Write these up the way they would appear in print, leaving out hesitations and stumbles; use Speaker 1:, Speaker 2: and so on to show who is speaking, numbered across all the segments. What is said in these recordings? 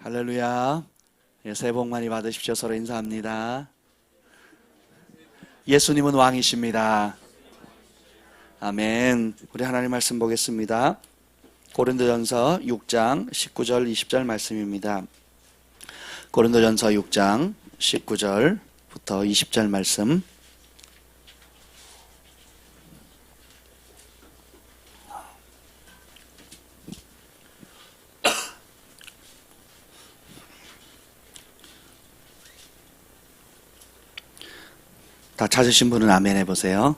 Speaker 1: 할렐루야. 새해 복 많이 받으십시오. 서로 인사합니다. 예수님은 왕이십니다. 아멘. 우리 하나님 말씀 보겠습니다. 고린도전서 6장 19절 20절 말씀입니다. 고린도전서 6장 19절부터 20절 말씀. 다 찾으신 분은 아멘 해보세요.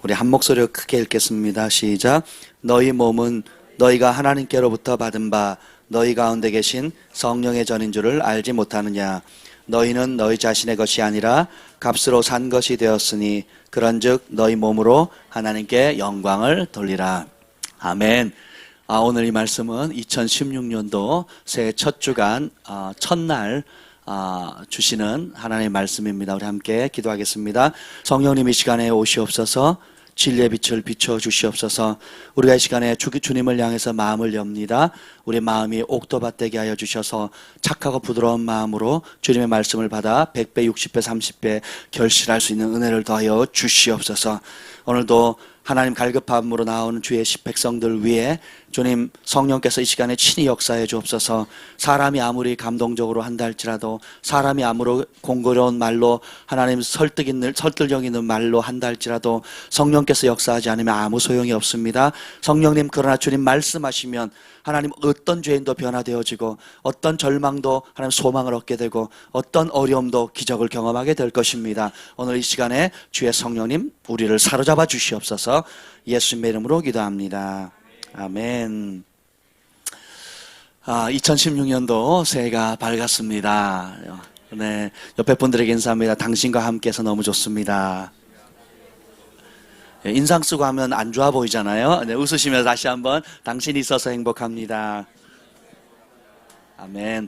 Speaker 1: 우리 한 목소리로 크게 읽겠습니다. 시작. 너희 몸은 너희가 하나님께로부터 받은 바 너희 가운데 계신 성령의 전인 줄을 알지 못하느냐. 너희는 너희 자신의 것이 아니라 값으로 산 것이 되었으니 그런즉 너희 몸으로 하나님께 영광을 돌리라. 아멘. 오늘 이 말씀은 2016년도 새해 첫 주간 첫날 주시는 하나님의 말씀입니다. 우리 함께 기도하겠습니다. 성령님 이 시간에 오시옵소서. 진리의 빛을 비춰 주시옵소서. 우리가 이 시간에 주님을 향해서 마음을 엽니다. 우리 마음이 옥토밭 되게 하여 주셔서 착하고 부드러운 마음으로 주님의 말씀을 받아 100배, 60배, 30배 결실할 수 있는 은혜를 더하여 주시옵소서. 오늘도 하나님 갈급함으로 나오는 주의 백성들 위해 주님 성령께서 이 시간에 친히 역사해 주옵소서. 사람이 아무리 감동적으로 한다 할지라도, 사람이 아무리 공고로운 말로 하나님 설득력 있는 말로 한다 할지라도 성령께서 역사하지 않으면 아무 소용이 없습니다. 성령님, 그러나 주님 말씀하시면 하나님 어떤 죄인도 변화되어지고 어떤 절망도 하나님 소망을 얻게 되고 어떤 어려움도 기적을 경험하게 될 것입니다. 오늘 이 시간에 주의 성령님 우리를 사로잡아 주시옵소서. 예수님의 이름으로 기도합니다. 아멘. 2016년도 새해가 밝았습니다. 네, 옆에 분들에게 인사합니다. 당신과 함께해서 너무 좋습니다. 인상 쓰고 하면 안 좋아 보이잖아요. 네, 웃으시면서 다시 한번 당신이 있어서 행복합니다. 아멘.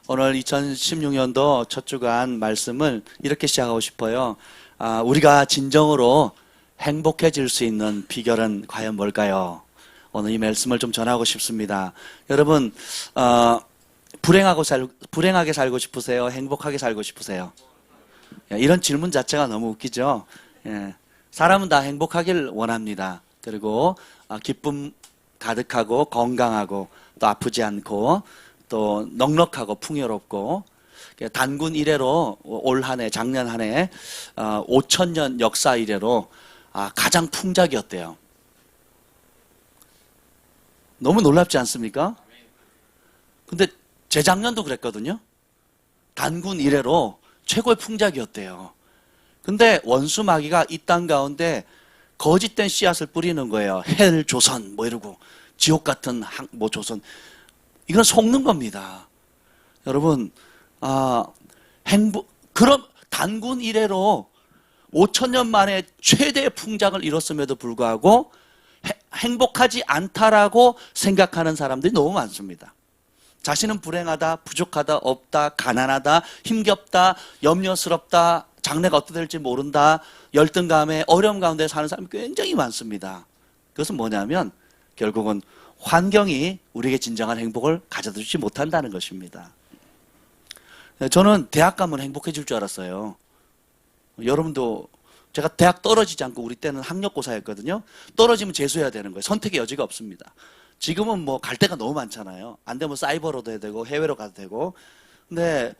Speaker 1: 오늘 2016년도 첫 주간 말씀을 이렇게 시작하고 싶어요. 우리가 진정으로 행복해질 수 있는 비결은 과연 뭘까요? 오늘 이 말씀을 좀 전하고 싶습니다. 여러분, 불행하게 살고 싶으세요? 행복하게 살고 싶으세요? 이런 질문 자체가 너무 웃기죠? 예. 사람은 다 행복하길 원합니다. 그리고 기쁨 가득하고 건강하고 또 아프지 않고 또 넉넉하고 풍요롭고, 단군 이래로 올 한 해, 작년 한 해 5,000년 역사 이래로 가장 풍작이었대요. 너무 놀랍지 않습니까? 근데 재작년도 그랬거든요. 단군 이래로 최고의 풍작이었대요. 근데 원수 마귀가 이 땅 가운데 거짓된 씨앗을 뿌리는 거예요. 헬 조선 뭐 이러고 지옥 같은 조선. 이건 속는 겁니다. 여러분, 그럼 단군 이래로 5,000년 만에 최대의 풍작을 이뤘음에도 불구하고 행복하지 않다라고 생각하는 사람들이 너무 많습니다. 자신은 불행하다, 부족하다, 없다, 가난하다, 힘겹다, 염려스럽다, 장래가 어떻게 될지 모른다, 열등감에 어려움 가운데 사는 사람이 굉장히 많습니다. 그것은 뭐냐면 결국은 환경이 우리에게 진정한 행복을 가져다 주지 못한다는 것입니다. 저는 대학 가면 행복해질 줄 알았어요. 여러분도, 제가 대학 떨어지지 않고, 우리 때는 학력고사였거든요. 떨어지면 재수해야 되는 거예요. 선택의 여지가 없습니다. 지금은 뭐 갈 데가 너무 많잖아요. 안 되면 사이버로도 해야 되고 해외로 가도 되고. 근데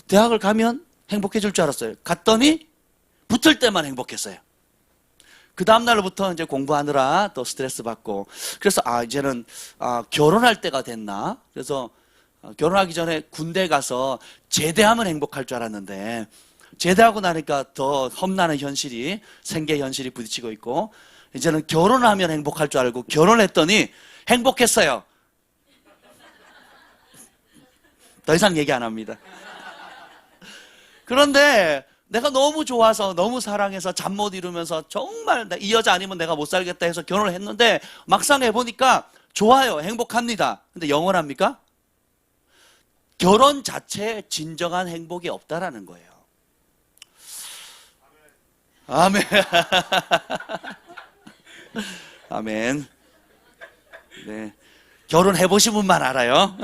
Speaker 1: 대학을 가면 행복해질 줄 알았어요. 갔더니 붙을 때만 행복했어요. 그 다음날부터 이제 공부하느라 또 스트레스 받고, 그래서 이제는 결혼할 때가 됐나? 그래서 결혼하기 전에 군대 가서 제대하면 행복할 줄 알았는데, 제대하고 나니까 더 험난한 현실이, 생계 현실이 부딪히고 있고, 이제는 결혼하면 행복할 줄 알고 결혼했더니 행복했어요. 더 이상 얘기 안 합니다. 그런데 내가 너무 좋아서, 너무 사랑해서 잠 못 이루면서 정말 이 여자 아니면 내가 못 살겠다 해서 결혼을 했는데 막상 해보니까 좋아요. 행복합니다. 근데 영원합니까? 결혼 자체에 진정한 행복이 없다라는 거예요. 아멘. 아멘. 네. 결혼해보신 분만 알아요.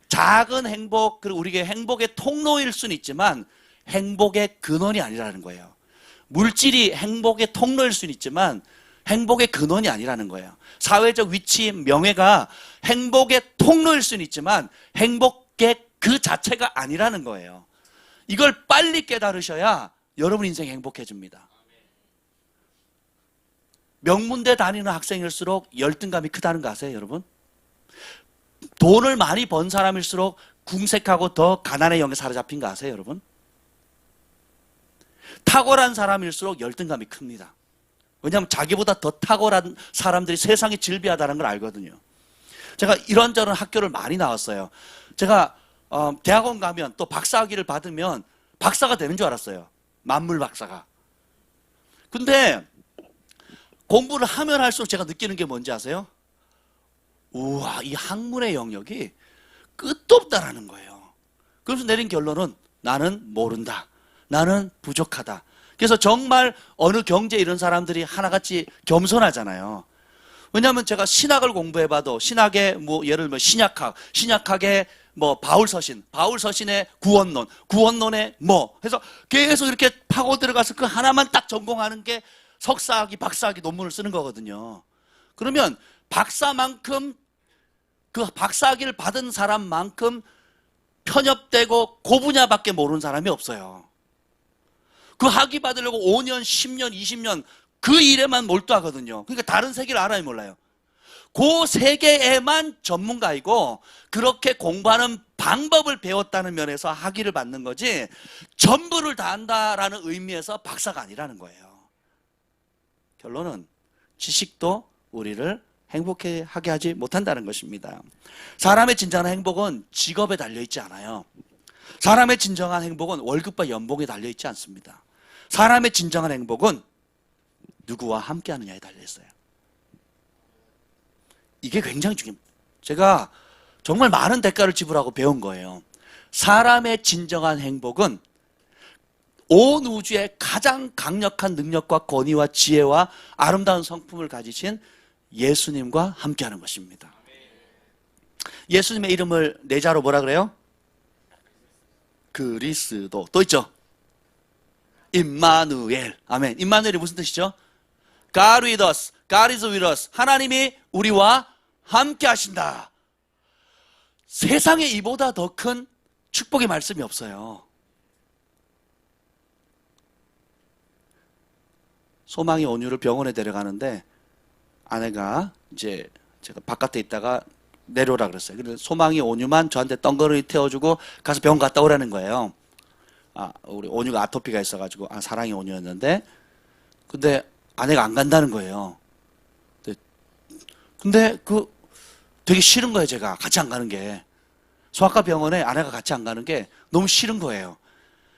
Speaker 1: 작은 행복, 그리고 우리에게 행복의 통로일 수는 있지만 행복의 근원이 아니라는 거예요. 물질이 행복의 통로일 수는 있지만 행복의 근원이 아니라는 거예요. 사회적 위치, 명예가 행복의 통로일 수는 있지만 행복의 그 자체가 아니라는 거예요. 이걸 빨리 깨달으셔야 여러분 인생이 행복해집니다. 명문대 다니는 학생일수록 열등감이 크다는 거 아세요, 여러분? 돈을 많이 번 사람일수록 궁색하고 더 가난의 영에 사로잡힌 거 아세요, 여러분? 탁월한 사람일수록 열등감이 큽니다. 왜냐하면 자기보다 더 탁월한 사람들이 세상에 질비하다는 걸 알거든요. 제가 이런저런 학교를 많이 나왔어요. 제가 대학원 가면 또 박사학위를 받으면 박사가 되는 줄 알았어요. 만물 박사가. 근데 공부를 하면 할수록 제가 느끼는 게 뭔지 아세요? 우와, 이 학문의 영역이 끝도 없다라는 거예요. 그래서 내린 결론은 나는 모른다. 나는 부족하다. 그래서 정말 어느 경제에 이런 사람들이 하나같이 겸손하잖아요. 왜냐하면 제가 신학을 공부해봐도 신학의 뭐 예를 들면 신약학의 뭐 바울서신의 구원론, 구원론의 뭐 해서 계속 이렇게 파고 들어가서 그 하나만 딱 전공하는 게 석사학위, 박사학위 논문을 쓰는 거거든요. 그러면 박사만큼 그 박사학위를 받은 사람만큼 편협되고 그 분야밖에 모르는 사람이 없어요. 그 학위 받으려고 5년, 10년, 20년 그 일에만 몰두하거든요. 그러니까 다른 세계를 알아야 몰라요. 그 세계에만 전문가이고 그렇게 공부하는 방법을 배웠다는 면에서 학위를 받는 거지 전부를 다 안다라는 의미에서 박사가 아니라는 거예요. 결론은 지식도 우리를 행복하게 하지 못한다는 것입니다. 사람의 진정한 행복은 직업에 달려있지 않아요. 사람의 진정한 행복은 월급과 연봉에 달려있지 않습니다. 사람의 진정한 행복은 누구와 함께 하느냐에 달려있어요. 이게 굉장히 중요합니다. 제가 정말 많은 대가를 지불하고 배운 거예요. 사람의 진정한 행복은 온 우주의 가장 강력한 능력과 권위와 지혜와 아름다운 성품을 가지신 예수님과 함께하는 것입니다. 예수님의 이름을 네 자로 뭐라 그래요? 그리스도. 또 있죠? 임마누엘. 아멘. 임마누엘이 무슨 뜻이죠? God with us. God is with us. 하나님이 우리와 함께 하신다. 세상에 이보다 더 큰 축복의 말씀이 없어요. 소망이 온유를 병원에 데려가는데 아내가 이제 제가 바깥에 있다가 내려오라 그랬어요. 그래서 소망이 온유만 저한테 덩거리 태워주고 가서 병원 갔다 오라는 거예요. 우리 온유가 아토피가 있어가지고 사랑이 온유였는데 근데 아내가 안 간다는 거예요. 근데 되게 싫은 거예요. 제가 같이 안 가는 게. 소아과 병원에 아내가 같이 안 가는 게 너무 싫은 거예요.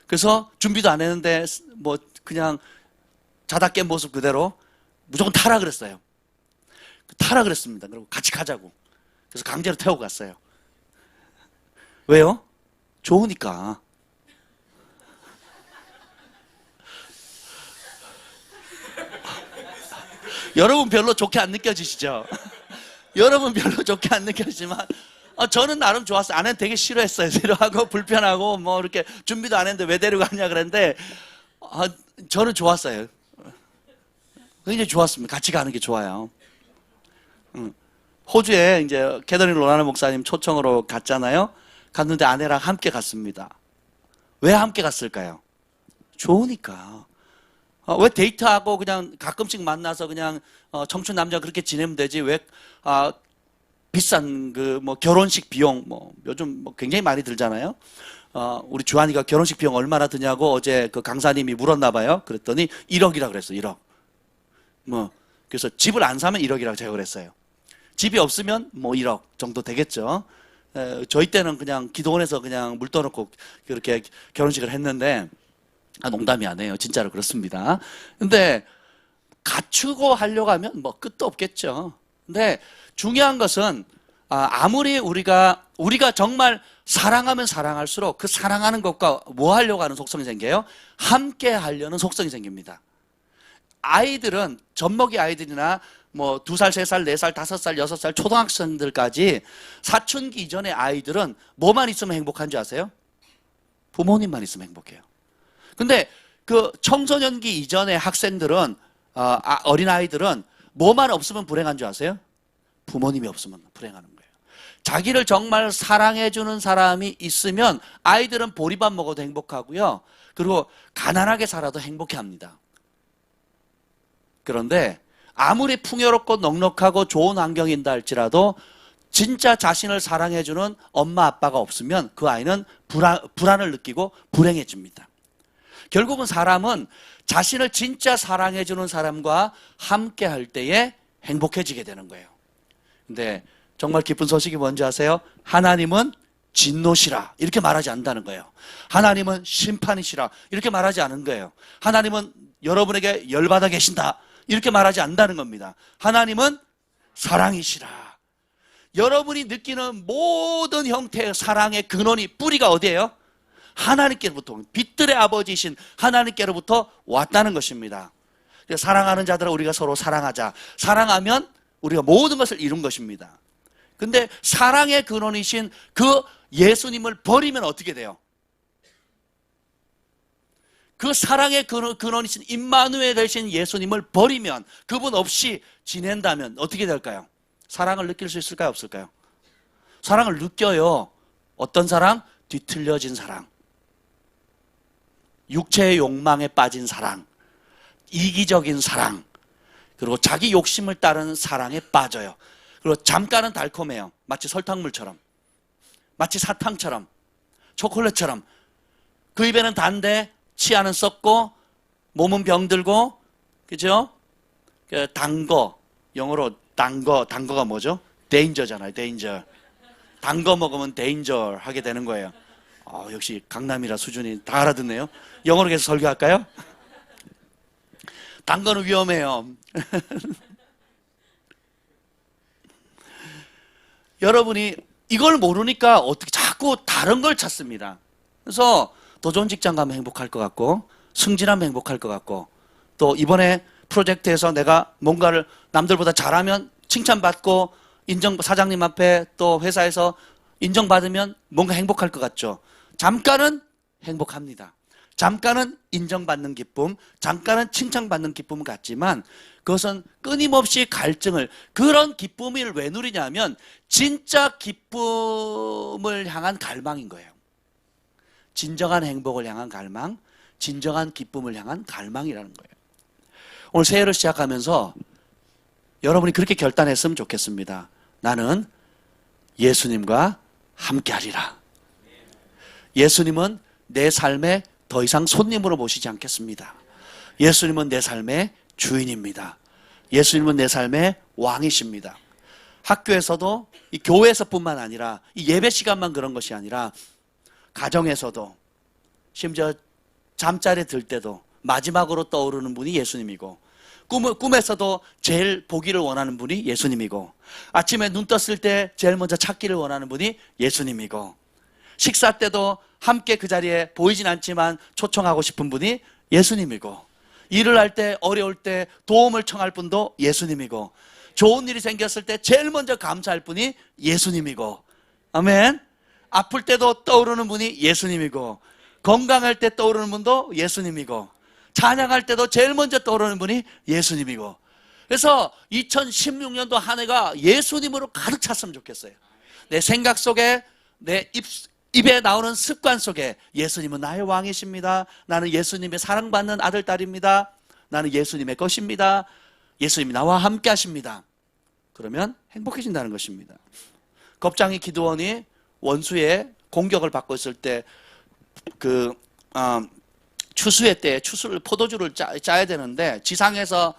Speaker 1: 그래서 준비도 안 했는데 뭐 그냥 자다 깬 모습 그대로 무조건 타라 그랬어요. 타라 그랬습니다. 그리고 같이 가자고. 그래서 강제로 태우고 갔어요. 왜요? 좋으니까. 여러분 별로 좋게 안 느껴지시죠? 여러분 별로 좋게 안 느껴지지만 저는 나름 좋았어요. 아내는 되게 싫어했어요. 싫어하고 불편하고 뭐 이렇게 준비도 안 했는데 왜 데려가냐 그랬는데 저는 좋았어요. 굉장히 좋았습니다. 같이 가는 게 좋아요. 호주에 이제 캐더린 로나르 목사님 초청으로 갔잖아요. 갔는데 아내랑 함께 갔습니다. 왜 함께 갔을까요? 좋으니까. 왜 데이트하고 그냥 가끔씩 만나서 그냥 청춘 남자 그렇게 지내면 되지 왜 비싼 그 뭐 결혼식 비용 뭐 요즘 뭐 굉장히 많이 들잖아요. 우리 주한이가 결혼식 비용 얼마나 드냐고 어제 그 강사님이 물었나 봐요. 그랬더니 1억이라 그랬어요. 1억. 뭐 그래서 집을 안 사면 1억이라고 제가 그랬어요. 집이 없으면 뭐 1억 정도 되겠죠. 저희 때는 그냥 기도원에서 그냥 물 떠놓고 그렇게 결혼식을 했는데 농담이 아니에요. 진짜로 그렇습니다. 근데 갖추고 하려고 하면 뭐 끝도 없겠죠. 근데 중요한 것은 아무리 우리가 정말 사랑하면 사랑할수록 그 사랑하는 것과 뭐 하려고 하는 속성이 생겨요? 함께 하려는 속성이 생깁니다. 아이들은 젖먹이 아이들이나 뭐 2살, 3살, 4살, 5살, 6살 초등학생들까지 사춘기 이전의 아이들은 뭐만 있으면 행복한 줄 아세요? 부모님만 있으면 행복해요. 근데 그 청소년기 이전의 학생들은 어린아이들은 뭐만 없으면 불행한 줄 아세요? 부모님이 없으면 불행하는 거예요. 자기를 정말 사랑해주는 사람이 있으면 아이들은 보리밥 먹어도 행복하고요. 그리고 가난하게 살아도 행복해합니다. 그런데 아무리 풍요롭고 넉넉하고 좋은 환경인다 할지라도 진짜 자신을 사랑해주는 엄마 아빠가 없으면 그 아이는 불안을 느끼고 불행해집니다. 결국은 사람은 자신을 진짜 사랑해주는 사람과 함께 할 때에 행복해지게 되는 거예요. 근데 정말 기쁜 소식이 뭔지 아세요? 하나님은 진노시라 이렇게 말하지 않는다는 거예요. 하나님은 심판이시라 이렇게 말하지 않은 거예요. 하나님은 여러분에게 열받아 계신다 이렇게 말하지 않는다는 겁니다. 하나님은 사랑이시라. 여러분이 느끼는 모든 형태의 사랑의 근원이 뿌리가 어디예요? 하나님께로부터, 빛들의 아버지이신 하나님께로부터 왔다는 것입니다. 사랑하는 자들아 우리가 서로 사랑하자. 사랑하면 우리가 모든 것을 이룬 것입니다. 근데 사랑의 근원이신 그 예수님을 버리면 어떻게 돼요? 그 사랑의 근원이신 임마누엘 되신 예수님을 버리면, 그분 없이 지낸다면 어떻게 될까요? 사랑을 느낄 수 있을까요? 없을까요? 사랑을 느껴요. 어떤 사랑? 뒤틀려진 사랑, 육체의 욕망에 빠진 사랑, 이기적인 사랑, 그리고 자기 욕심을 따르는 사랑에 빠져요. 그리고 잠깐은 달콤해요. 마치 설탕물처럼, 마치 사탕처럼, 초콜릿처럼. 그 입에는 단데 치아는 썩고 몸은 병들고, 그죠? 단 거, 영어로 단거가 뭐죠? 데인저잖아요. 데인저. 단 거 먹으면 데인저 하게 되는 거예요. 역시 강남이라 수준이 다 알아듣네요. 영어로 계속 설교할까요? 단 거는 위험해요. 여러분이 이걸 모르니까 어떻게 자꾸 다른 걸 찾습니다. 그래서 더 좋은 직장 가면 행복할 것 같고, 승진하면 행복할 것 같고, 또 이번에 프로젝트에서 내가 뭔가를 남들보다 잘하면 칭찬받고, 사장님 앞에 또 회사에서 인정받으면 뭔가 행복할 것 같죠. 잠깐은 행복합니다. 잠깐은 인정받는 기쁨, 잠깐은 칭찬받는 기쁨 같지만 그것은 끊임없이 갈증을, 그런 기쁨을 왜 누리냐면 진짜 기쁨을 향한 갈망인 거예요. 진정한 행복을 향한 갈망, 진정한 기쁨을 향한 갈망이라는 거예요. 오늘 새해를 시작하면서 여러분이 그렇게 결단했으면 좋겠습니다. 나는 예수님과 함께하리라. 예수님은 내 삶에 더 이상 손님으로 모시지 않겠습니다. 예수님은 내 삶의 주인입니다. 예수님은 내 삶의 왕이십니다. 학교에서도, 이 교회에서뿐만 아니라 이 예배 시간만 그런 것이 아니라 가정에서도, 심지어 잠자리에 들 때도 마지막으로 떠오르는 분이 예수님이고, 꿈에서도 제일 보기를 원하는 분이 예수님이고, 아침에 눈 떴을 때 제일 먼저 찾기를 원하는 분이 예수님이고, 식사 때도 함께 그 자리에 보이진 않지만 초청하고 싶은 분이 예수님이고, 일을 할 때, 어려울 때 도움을 청할 분도 예수님이고, 좋은 일이 생겼을 때 제일 먼저 감사할 분이 예수님이고, 아멘. 아플 때도 떠오르는 분이 예수님이고, 건강할 때 떠오르는 분도 예수님이고, 찬양할 때도 제일 먼저 떠오르는 분이 예수님이고. 그래서 2016년도 한 해가 예수님으로 가득 찼으면 좋겠어요. 내 생각 속에, 내 입에 나오는 습관 속에 예수님은 나의 왕이십니다. 나는 예수님의 사랑받는 아들, 딸입니다. 나는 예수님의 것입니다. 예수님이 나와 함께 하십니다. 그러면 행복해진다는 것입니다. 겁장이 기드온이 원수의 공격을 받고 있을 때 추수의 때 포도주를 짜야 되는데, 지상에서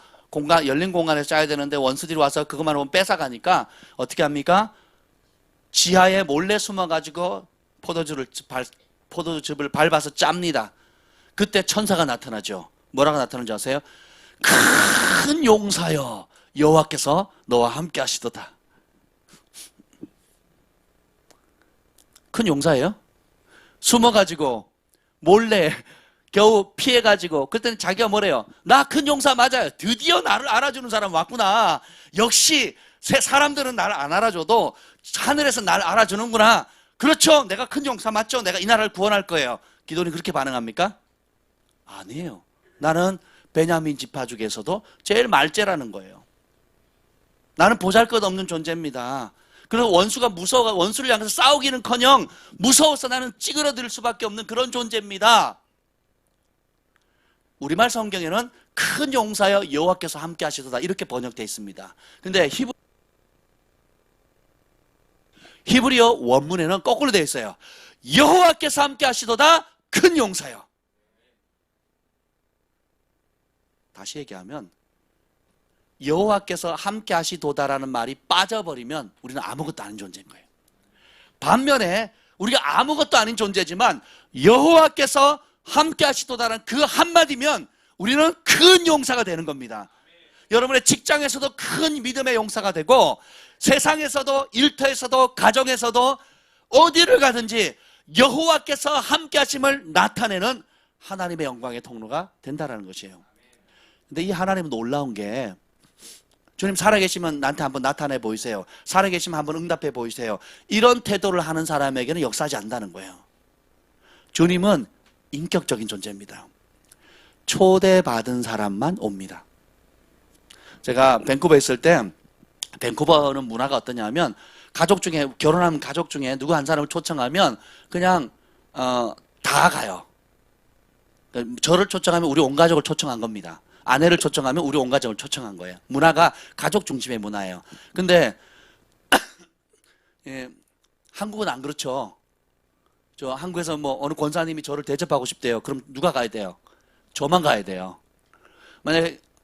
Speaker 1: 열린 공간에서 짜야 되는데 원수들이 와서 그것만 오면 뺏어가니까 어떻게 합니까? 지하에 몰래 숨어가지고 포도즙을 밟아서 짭니다. 그때 천사가 나타나죠. 뭐라고 나타나는지 아세요? 큰 용사여, 여호와께서 너와 함께 하시도다. 큰 용사예요? 숨어가지고 몰래 겨우 피해가지고 그랬더니 자기가 뭐래요? 나 큰 용사 맞아요. 드디어 나를 알아주는 사람 왔구나. 역시 사람들은 나를 안 알아줘도 하늘에서 나를 알아주는구나. 그렇죠. 내가 큰 용사 맞죠. 내가 이 나라를 구원할 거예요. 기도원이 그렇게 반응합니까? 아니에요. 나는 베냐민 지파 중에서도 제일 말째라는 거예요. 나는 보잘것없는 존재입니다. 그리고 원수가 무서워, 원수를 향해서 싸우기는커녕 무서워서 나는 찌그러들 수밖에 없는 그런 존재입니다. 우리말 성경에는 큰 용사여 여호와께서 함께 하시도다 이렇게 번역되어 있습니다. 근데 히브리어 원문에는 거꾸로 되어 있어요. 여호와께서 함께 하시도다 큰 용사여. 다시 얘기하면 여호와께서 함께 하시도다라는 말이 빠져버리면 우리는 아무것도 아닌 존재인 거예요. 반면에 우리가 아무것도 아닌 존재지만 여호와께서 함께 하시도다라는 그 한마디면 우리는 큰 용사가 되는 겁니다. 여러분의 직장에서도 큰 믿음의 용사가 되고 세상에서도 일터에서도 가정에서도 어디를 가든지 여호와께서 함께 하심을 나타내는 하나님의 영광의 통로가 된다는 것이에요. 근데 이 하나님은 놀라운 게 주님 살아계시면 나한테 한번 나타내 보이세요. 살아계시면 한번 응답해 보이세요. 이런 태도를 하는 사람에게는 역사하지 않는다는 거예요. 주님은 인격적인 존재입니다. 초대받은 사람만 옵니다. 제가 밴쿠버에 있을 때 밴쿠버는 문화가 어떠냐면 가족 중에 결혼하면 가족 중에 누구 한 사람을 초청하면 그냥 다 가요. 저를 초청하면 우리 온 가족을 초청한 겁니다. 아내를 초청하면 우리 온 가족을 초청한 거예요. 문화가 가족 중심의 문화예요. 근데 예, 한국은 안 그렇죠. 저 한국에서 뭐 어느 권사님이 저를 대접하고 싶대요. 그럼 누가 가야 돼요? 저만 가야 돼요.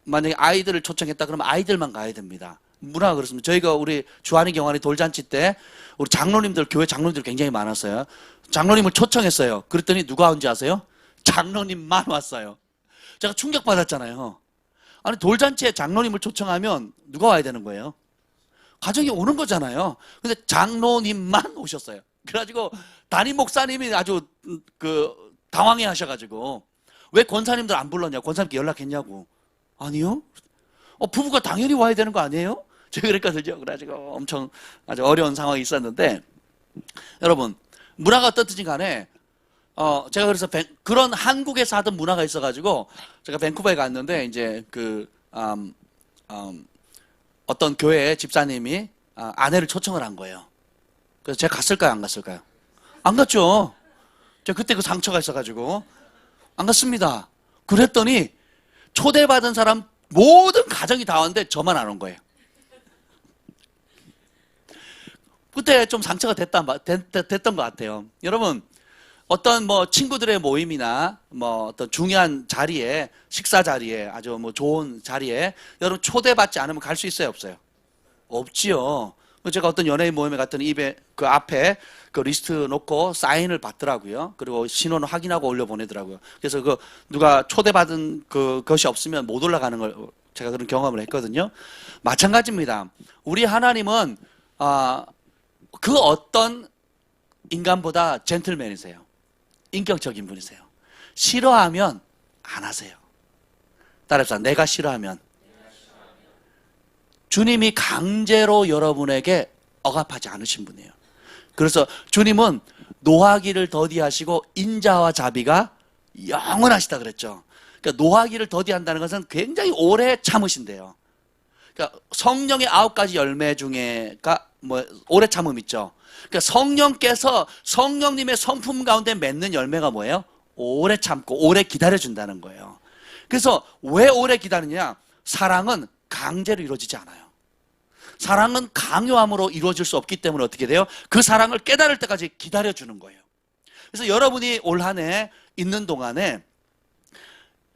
Speaker 1: 만약에 아이들을 초청했다 그러면 아이들만 가야 됩니다. 문화가 그렇습니다. 저희가 우리 주한의 경환의 돌잔치 때 우리 장로님들, 교회 장로님들 굉장히 많았어요. 장로님을 초청했어요. 그랬더니 누가 온지 아세요? 장로님만 왔어요. 제가 충격받았잖아요. 아니 돌잔치에 장로님을 초청하면 누가 와야 되는 거예요? 가정이 오는 거잖아요. 근데 장로님만 오셨어요. 그래가지고 담임 목사님이 아주 당황해 하셔가지고 왜 권사님들 안 불렀냐고, 권사님께 연락했냐고. 아니요. 부부가 당연히 와야 되는 거 아니에요? 제가 그랬거든요. 그래가지고 엄청 아주 어려운 상황이 있었는데 여러분 문화가 어떻든지 간에 제가 그래서 그런 한국에서 하던 문화가 있어가지고 제가 밴쿠버에 갔는데 이제 어떤 교회 집사님이 아내를 초청을 한 거예요. 그래서 제가 갔을까요, 안 갔을까요? 안 갔죠. 제가 그때 그 상처가 있어가지고 안 갔습니다. 그랬더니 초대받은 사람 모든 가정이 다 왔는데 저만 안 온 거예요. 그때 좀 상처가 됐던 것 같아요. 여러분 어떤 뭐 친구들의 모임이나 뭐 어떤 중요한 자리에, 식사 자리에, 아주 뭐 좋은 자리에 여러분 초대받지 않으면 갈 수 있어요, 없어요? 없지요. 제가 어떤 연예인 모임에 갔더니 입에 그 앞에 그 리스트 놓고 사인을 받더라고요. 그리고 신원을 확인하고 올려 보내더라고요. 그래서 그 누가 초대받은 그것이 없으면 못 올라가는 걸 제가 그런 경험을 했거든요. 마찬가지입니다. 우리 하나님은 그 어떤 인간보다 젠틀맨이세요. 인격적인 분이세요. 싫어하면 안 하세요. 따라합시다. 내가 싫어하면. 주님이 강제로 여러분에게 억압하지 않으신 분이에요. 그래서 주님은 노하기를 더디하시고 인자와 자비가 영원하시다 그랬죠. 그러니까 노하기를 더디한다는 것은 굉장히 오래 참으신대요. 그러니까 성령의 9가지 열매 중에가 뭐 오래 참음 있죠. 그러니까 성령께서 성령님의 성품 가운데 맺는 열매가 뭐예요? 오래 참고 오래 기다려준다는 거예요. 그래서 왜 오래 기다리냐? 사랑은 강제로 이루어지지 않아요. 사랑은 강요함으로 이루어질 수 없기 때문에 어떻게 돼요? 그 사랑을 깨달을 때까지 기다려주는 거예요. 그래서 여러분이 올 한 해 있는 동안에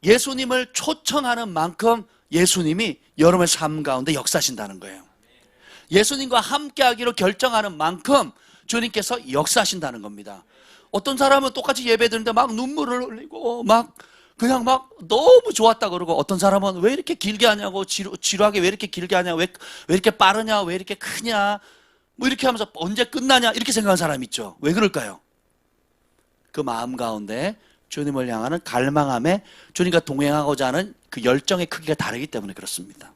Speaker 1: 예수님을 초청하는 만큼 예수님이 여러분의 삶 가운데 역사하신다는 거예요. 예수님과 함께하기로 결정하는 만큼 주님께서 역사하신다는 겁니다. 어떤 사람은 똑같이 예배 드는데 막 눈물을 흘리고 그냥 너무 좋았다 그러고, 어떤 사람은 왜 이렇게 길게 하냐고, 지루하게 왜 이렇게 길게 하냐, 왜 이렇게 빠르냐, 왜 이렇게 크냐, 뭐 이렇게 하면서 언제 끝나냐 이렇게 생각하는 사람이 있죠. 왜 그럴까요? 그 마음 가운데 주님을 향하는 갈망함에 주님과 동행하고자 하는 그 열정의 크기가 다르기 때문에 그렇습니다.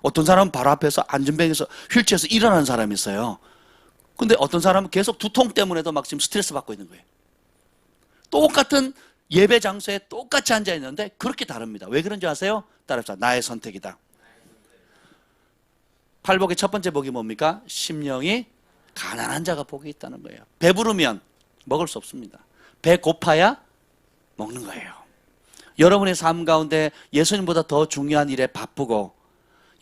Speaker 1: 어떤 사람은 바로 앞에서 안전뱅이에서 휠체어에서 일어나는 사람이 있어요. 근데 어떤 사람은 계속 두통 때문에도 막 지금 스트레스 받고 있는 거예요. 똑같은 예배 장소에 똑같이 앉아 있는데 그렇게 다릅니다. 왜 그런지 아세요? 따라합시다. 나의 선택이다. 팔복의 첫 번째 복이 뭡니까? 심령이 가난한 자가 복이 있다는 거예요. 배부르면 먹을 수 없습니다. 배 고파야 먹는 거예요. 여러분의 삶 가운데 예수님보다 더 중요한 일에 바쁘고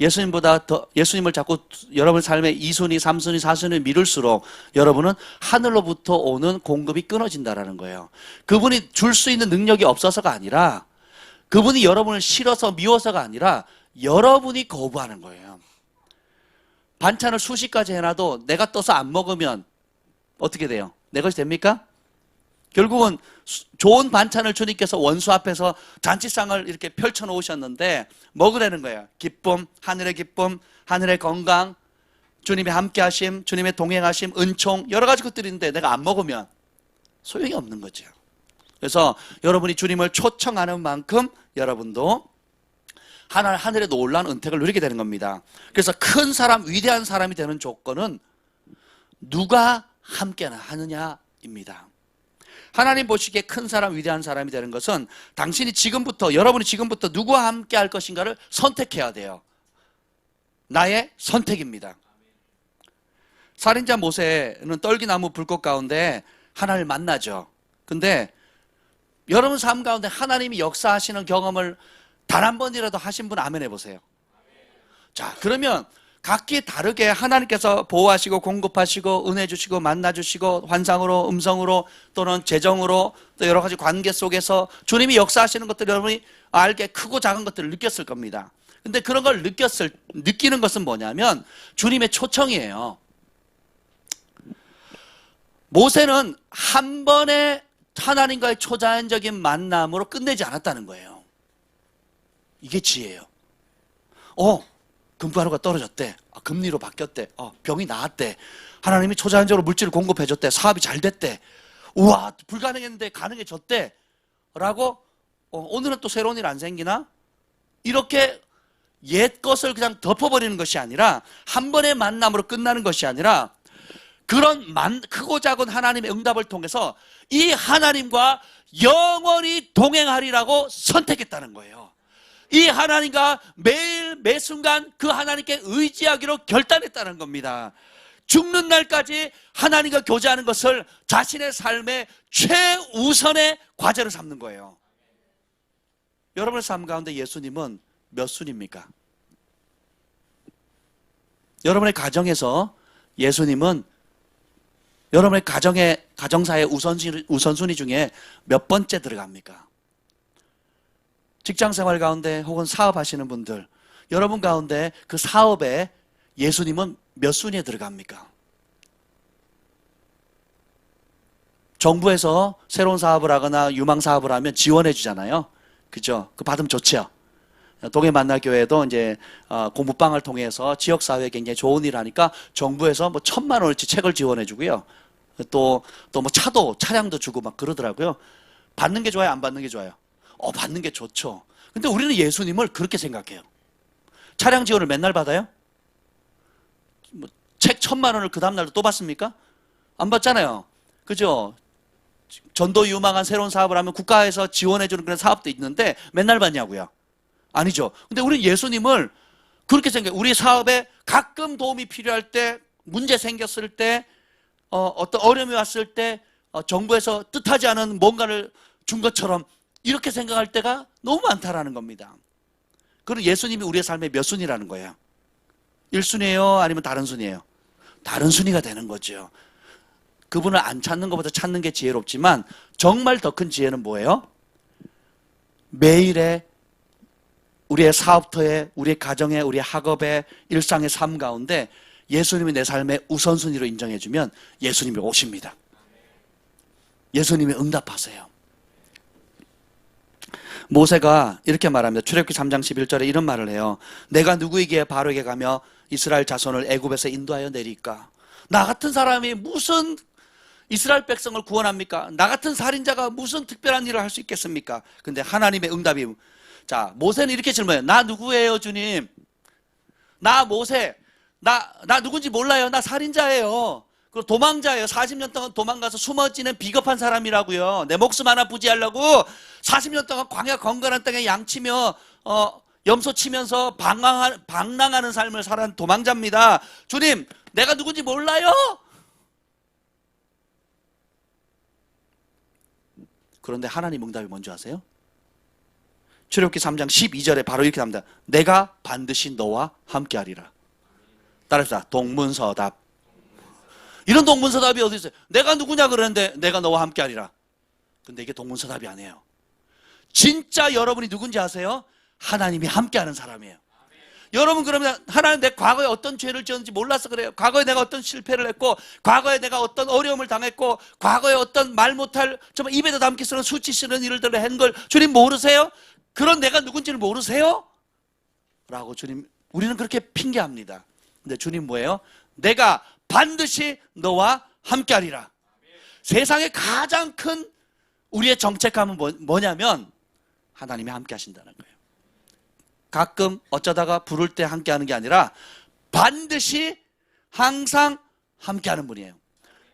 Speaker 1: 예수님을 자꾸 여러분의 삶에 2순위, 3순위, 4순위 미룰수록 여러분은 하늘로부터 오는 공급이 끊어진다라는 거예요. 그분이 줄 수 있는 능력이 없어서가 아니라 그분이 여러분을 싫어서 미워서가 아니라 여러분이 거부하는 거예요. 반찬을 수십 가지 해놔도 내가 떠서 안 먹으면 어떻게 돼요? 내 것이 됩니까? 결국은 좋은 반찬을 주님께서 원수 앞에서 잔치상을 이렇게 펼쳐 놓으셨는데 먹으라는 거예요. 기쁨, 하늘의 기쁨, 하늘의 건강, 주님의 함께하심, 주님의 동행하심, 은총 여러 가지 것들이 있는데 내가 안 먹으면 소용이 없는 거죠. 그래서 여러분이 주님을 초청하는 만큼 여러분도 하늘의 놀라운 은택을 누리게 되는 겁니다. 그래서 큰 사람, 위대한 사람이 되는 조건은 누가 함께 하느냐입니다. 하나님 보시기에 큰 사람, 위대한 사람이 되는 것은 여러분이 지금부터 누구와 함께 할 것인가를 선택해야 돼요. 나의 선택입니다. 살인자 모세는 떨기나무 불꽃 가운데 하나님을 만나죠. 근데 여러분 삶 가운데 하나님이 역사하시는 경험을 단 한 번이라도 하신 분 아멘 해보세요. 자, 그러면 각기 다르게 하나님께서 보호하시고 공급하시고 은혜 주시고 만나 주시고 환상으로 음성으로 또는 재정으로 또 여러 가지 관계 속에서 주님이 역사하시는 것들 여러분이 알게 크고 작은 것들을 느꼈을 겁니다. 근데 그런 걸 느끼는 것은 뭐냐면 주님의 초청이에요. 모세는 한 번의 하나님과의 초자연적인 만남으로 끝내지 않았다는 거예요. 이게 지혜예요. 금가루가 떨어졌대. 금리로 바뀌었대. 병이 나았대. 하나님이 초자연적으로 물질을 공급해줬대. 사업이 잘 됐대. 우와, 불가능했는데 가능해졌대. 라고 오늘은 또 새로운 일 안 생기나? 이렇게 옛 것을 그냥 덮어버리는 것이 아니라 한 번의 만남으로 끝나는 것이 아니라 그런 크고 작은 하나님의 응답을 통해서 이 하나님과 영원히 동행하리라고 선택했다는 거예요. 이 하나님과 매일 매순간 그 하나님께 의지하기로 결단했다는 겁니다. 죽는 날까지 하나님과 교제하는 것을 자신의 삶의 최우선의 과제로 삼는 거예요. 여러분의 삶 가운데 예수님은 몇 순입니까? 여러분의 가정에서 예수님은 여러분의 가정사의 우선순위 중에 몇 번째 들어갑니까? 직장생활 가운데 혹은 사업하시는 분들, 여러분 가운데 그 사업에 예수님은 몇 순위에 들어갑니까? 정부에서 새로운 사업을 하거나 유망 사업을 하면 지원해 주잖아요. 그죠? 그 받으면 좋죠. 동해만나교회도 이제 공부방을 통해서 지역사회에 굉장히 좋은 일을 하니까 정부에서 뭐 1,000만 원어치 책을 지원해 주고요. 또 뭐 차량도 주고 막 그러더라고요. 받는 게 좋아요? 안 받는 게 좋아요? 받는 게 좋죠. 근데 우리는 예수님을 그렇게 생각해요. 차량 지원을 맨날 받아요? 책 1,000만 원을 그 다음날도 또 받습니까? 안 받잖아요. 그죠? 전도 유망한 새로운 사업을 하면 국가에서 지원해주는 그런 사업도 있는데 맨날 받냐고요? 아니죠. 근데 우리는 예수님을 그렇게 생각해요. 우리 사업에 가끔 도움이 필요할 때, 문제 생겼을 때, 어떤 어려움이 왔을 때, 정부에서 뜻하지 않은 뭔가를 준 것처럼 이렇게 생각할 때가 너무 많다라는 겁니다. 그럼 예수님이 우리의 삶의 몇 순위라는 거예요? 1순위예요? 아니면 다른 순위예요? 다른 순위가 되는 거죠. 그분을 안 찾는 것보다 찾는 게 지혜롭지만 정말 더 큰 지혜는 뭐예요? 매일의 우리의 사업터에, 우리의 가정에, 우리의 학업에, 일상의 삶 가운데 예수님이 내 삶의 우선순위로 인정해주면 예수님이 오십니다. 예수님이 응답하세요. 모세가 이렇게 말합니다. 출애굽기 3장 11절에 이런 말을 해요. 내가 누구에게 바로에게 가며 이스라엘 자손을 애굽에서 인도하여 내릴까? 나 같은 사람이 무슨 이스라엘 백성을 구원합니까? 나 같은 살인자가 무슨 특별한 일을 할 수 있겠습니까? 근데 하나님의 응답이, 자, 모세는 이렇게 질문해요. 나 누구예요, 주님? 나 모세. 나 누군지 몰라요. 나 살인자예요. 그리고 도망자예요. 40년 동안 도망가서 숨어지는 비겁한 사람이라고요. 내 목숨 하나 부지하려고 40년 동안 광야 건건한 땅에 양치며 염소 치면서 방랑하는 삶을 살아온 도망자입니다. 주님, 내가 누군지 몰라요? 그런데 하나님 응답이 뭔지 아세요? 출애굽기 3장 12절에 바로 이렇게 합니다. 내가 반드시 너와 함께하리라. 따라합시다. 동문서답. 이런 동문서답이 어디 있어요? 내가 누구냐 그러는데 내가 너와 함께하리라. 근데 이게 동문서답이 아니에요. 진짜 여러분이 누군지 아세요? 하나님이 함께하는 사람이에요. 여러분, 그러면 하나님, 내 과거에 어떤 죄를 지었는지 몰라서 그래요. 과거에 내가 어떤 실패를 했고, 과거에 내가 어떤 어려움을 당했고, 과거에 어떤 말 못할, 정말 입에도 담기 싫은 수치스러운 일들을 한 걸 주님 모르세요? 그런 내가 누군지를 모르세요? 라고 주님, 우리는 그렇게 핑계합니다. 근데 주님 뭐예요? 내가 반드시 너와 함께하리라. 세상에 가장 큰 우리의 정체감은 뭐냐면 하나님이 함께 하신다는 거예요. 가끔 어쩌다가 부를 때 함께하는 게 아니라 반드시 항상 함께하는 분이에요.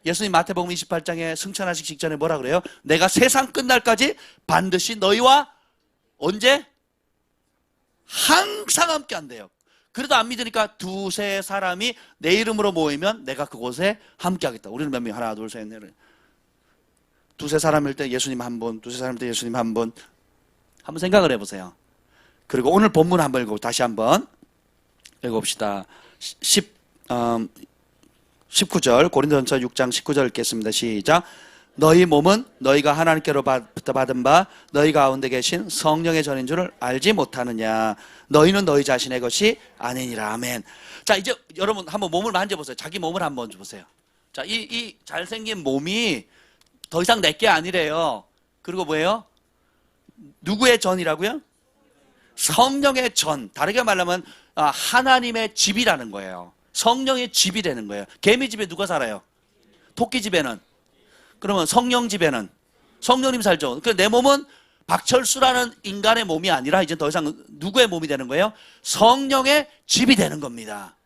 Speaker 1: 예수님 마태복음 28장에 승천하시기 직전에 뭐라 그래요? 내가 세상 끝날까지 반드시 너희와 언제? 항상 함께한대요. 그래도 안 믿으니까 두세 사람이 내 이름으로 모이면 내가 그곳에 함께하겠다. 우리는 몇 명? 하나, 둘, 셋, 넷. 두세 사람일 때 예수님 한 분, 두세 사람일 때 예수님 한 분. 한번 생각을 해보세요. 그리고 오늘 본문 한번 읽고 다시 한번 읽어봅시다. 19절, 고린도전서 6장 19절 읽겠습니다. 시작. 너희 몸은 너희가 하나님께로부터 받은 바 너희 가운데 계신 성령의 전인 줄을 알지 못하느냐. 너희는 너희 자신의 것이 아니니라. 아멘. 자, 이제 여러분 한번 몸을 만져보세요. 자기 몸을 한번 보세요. 자, 이 잘생긴 몸이 더 이상 내게 아니래요. 그리고 뭐예요? 누구의 전이라고요? 성령의 전. 다르게 말하면 하나님의 집이라는 거예요. 성령의 집이 되는 거예요. 개미 집에 누가 살아요? 토끼 집에는? 그러면 성령 집에는? 성령님 살죠. 내 몸은 박철수라는 인간의 몸이 아니라 이제 더 이상 누구의 몸이 되는 거예요? 성령의 집이 되는 겁니다.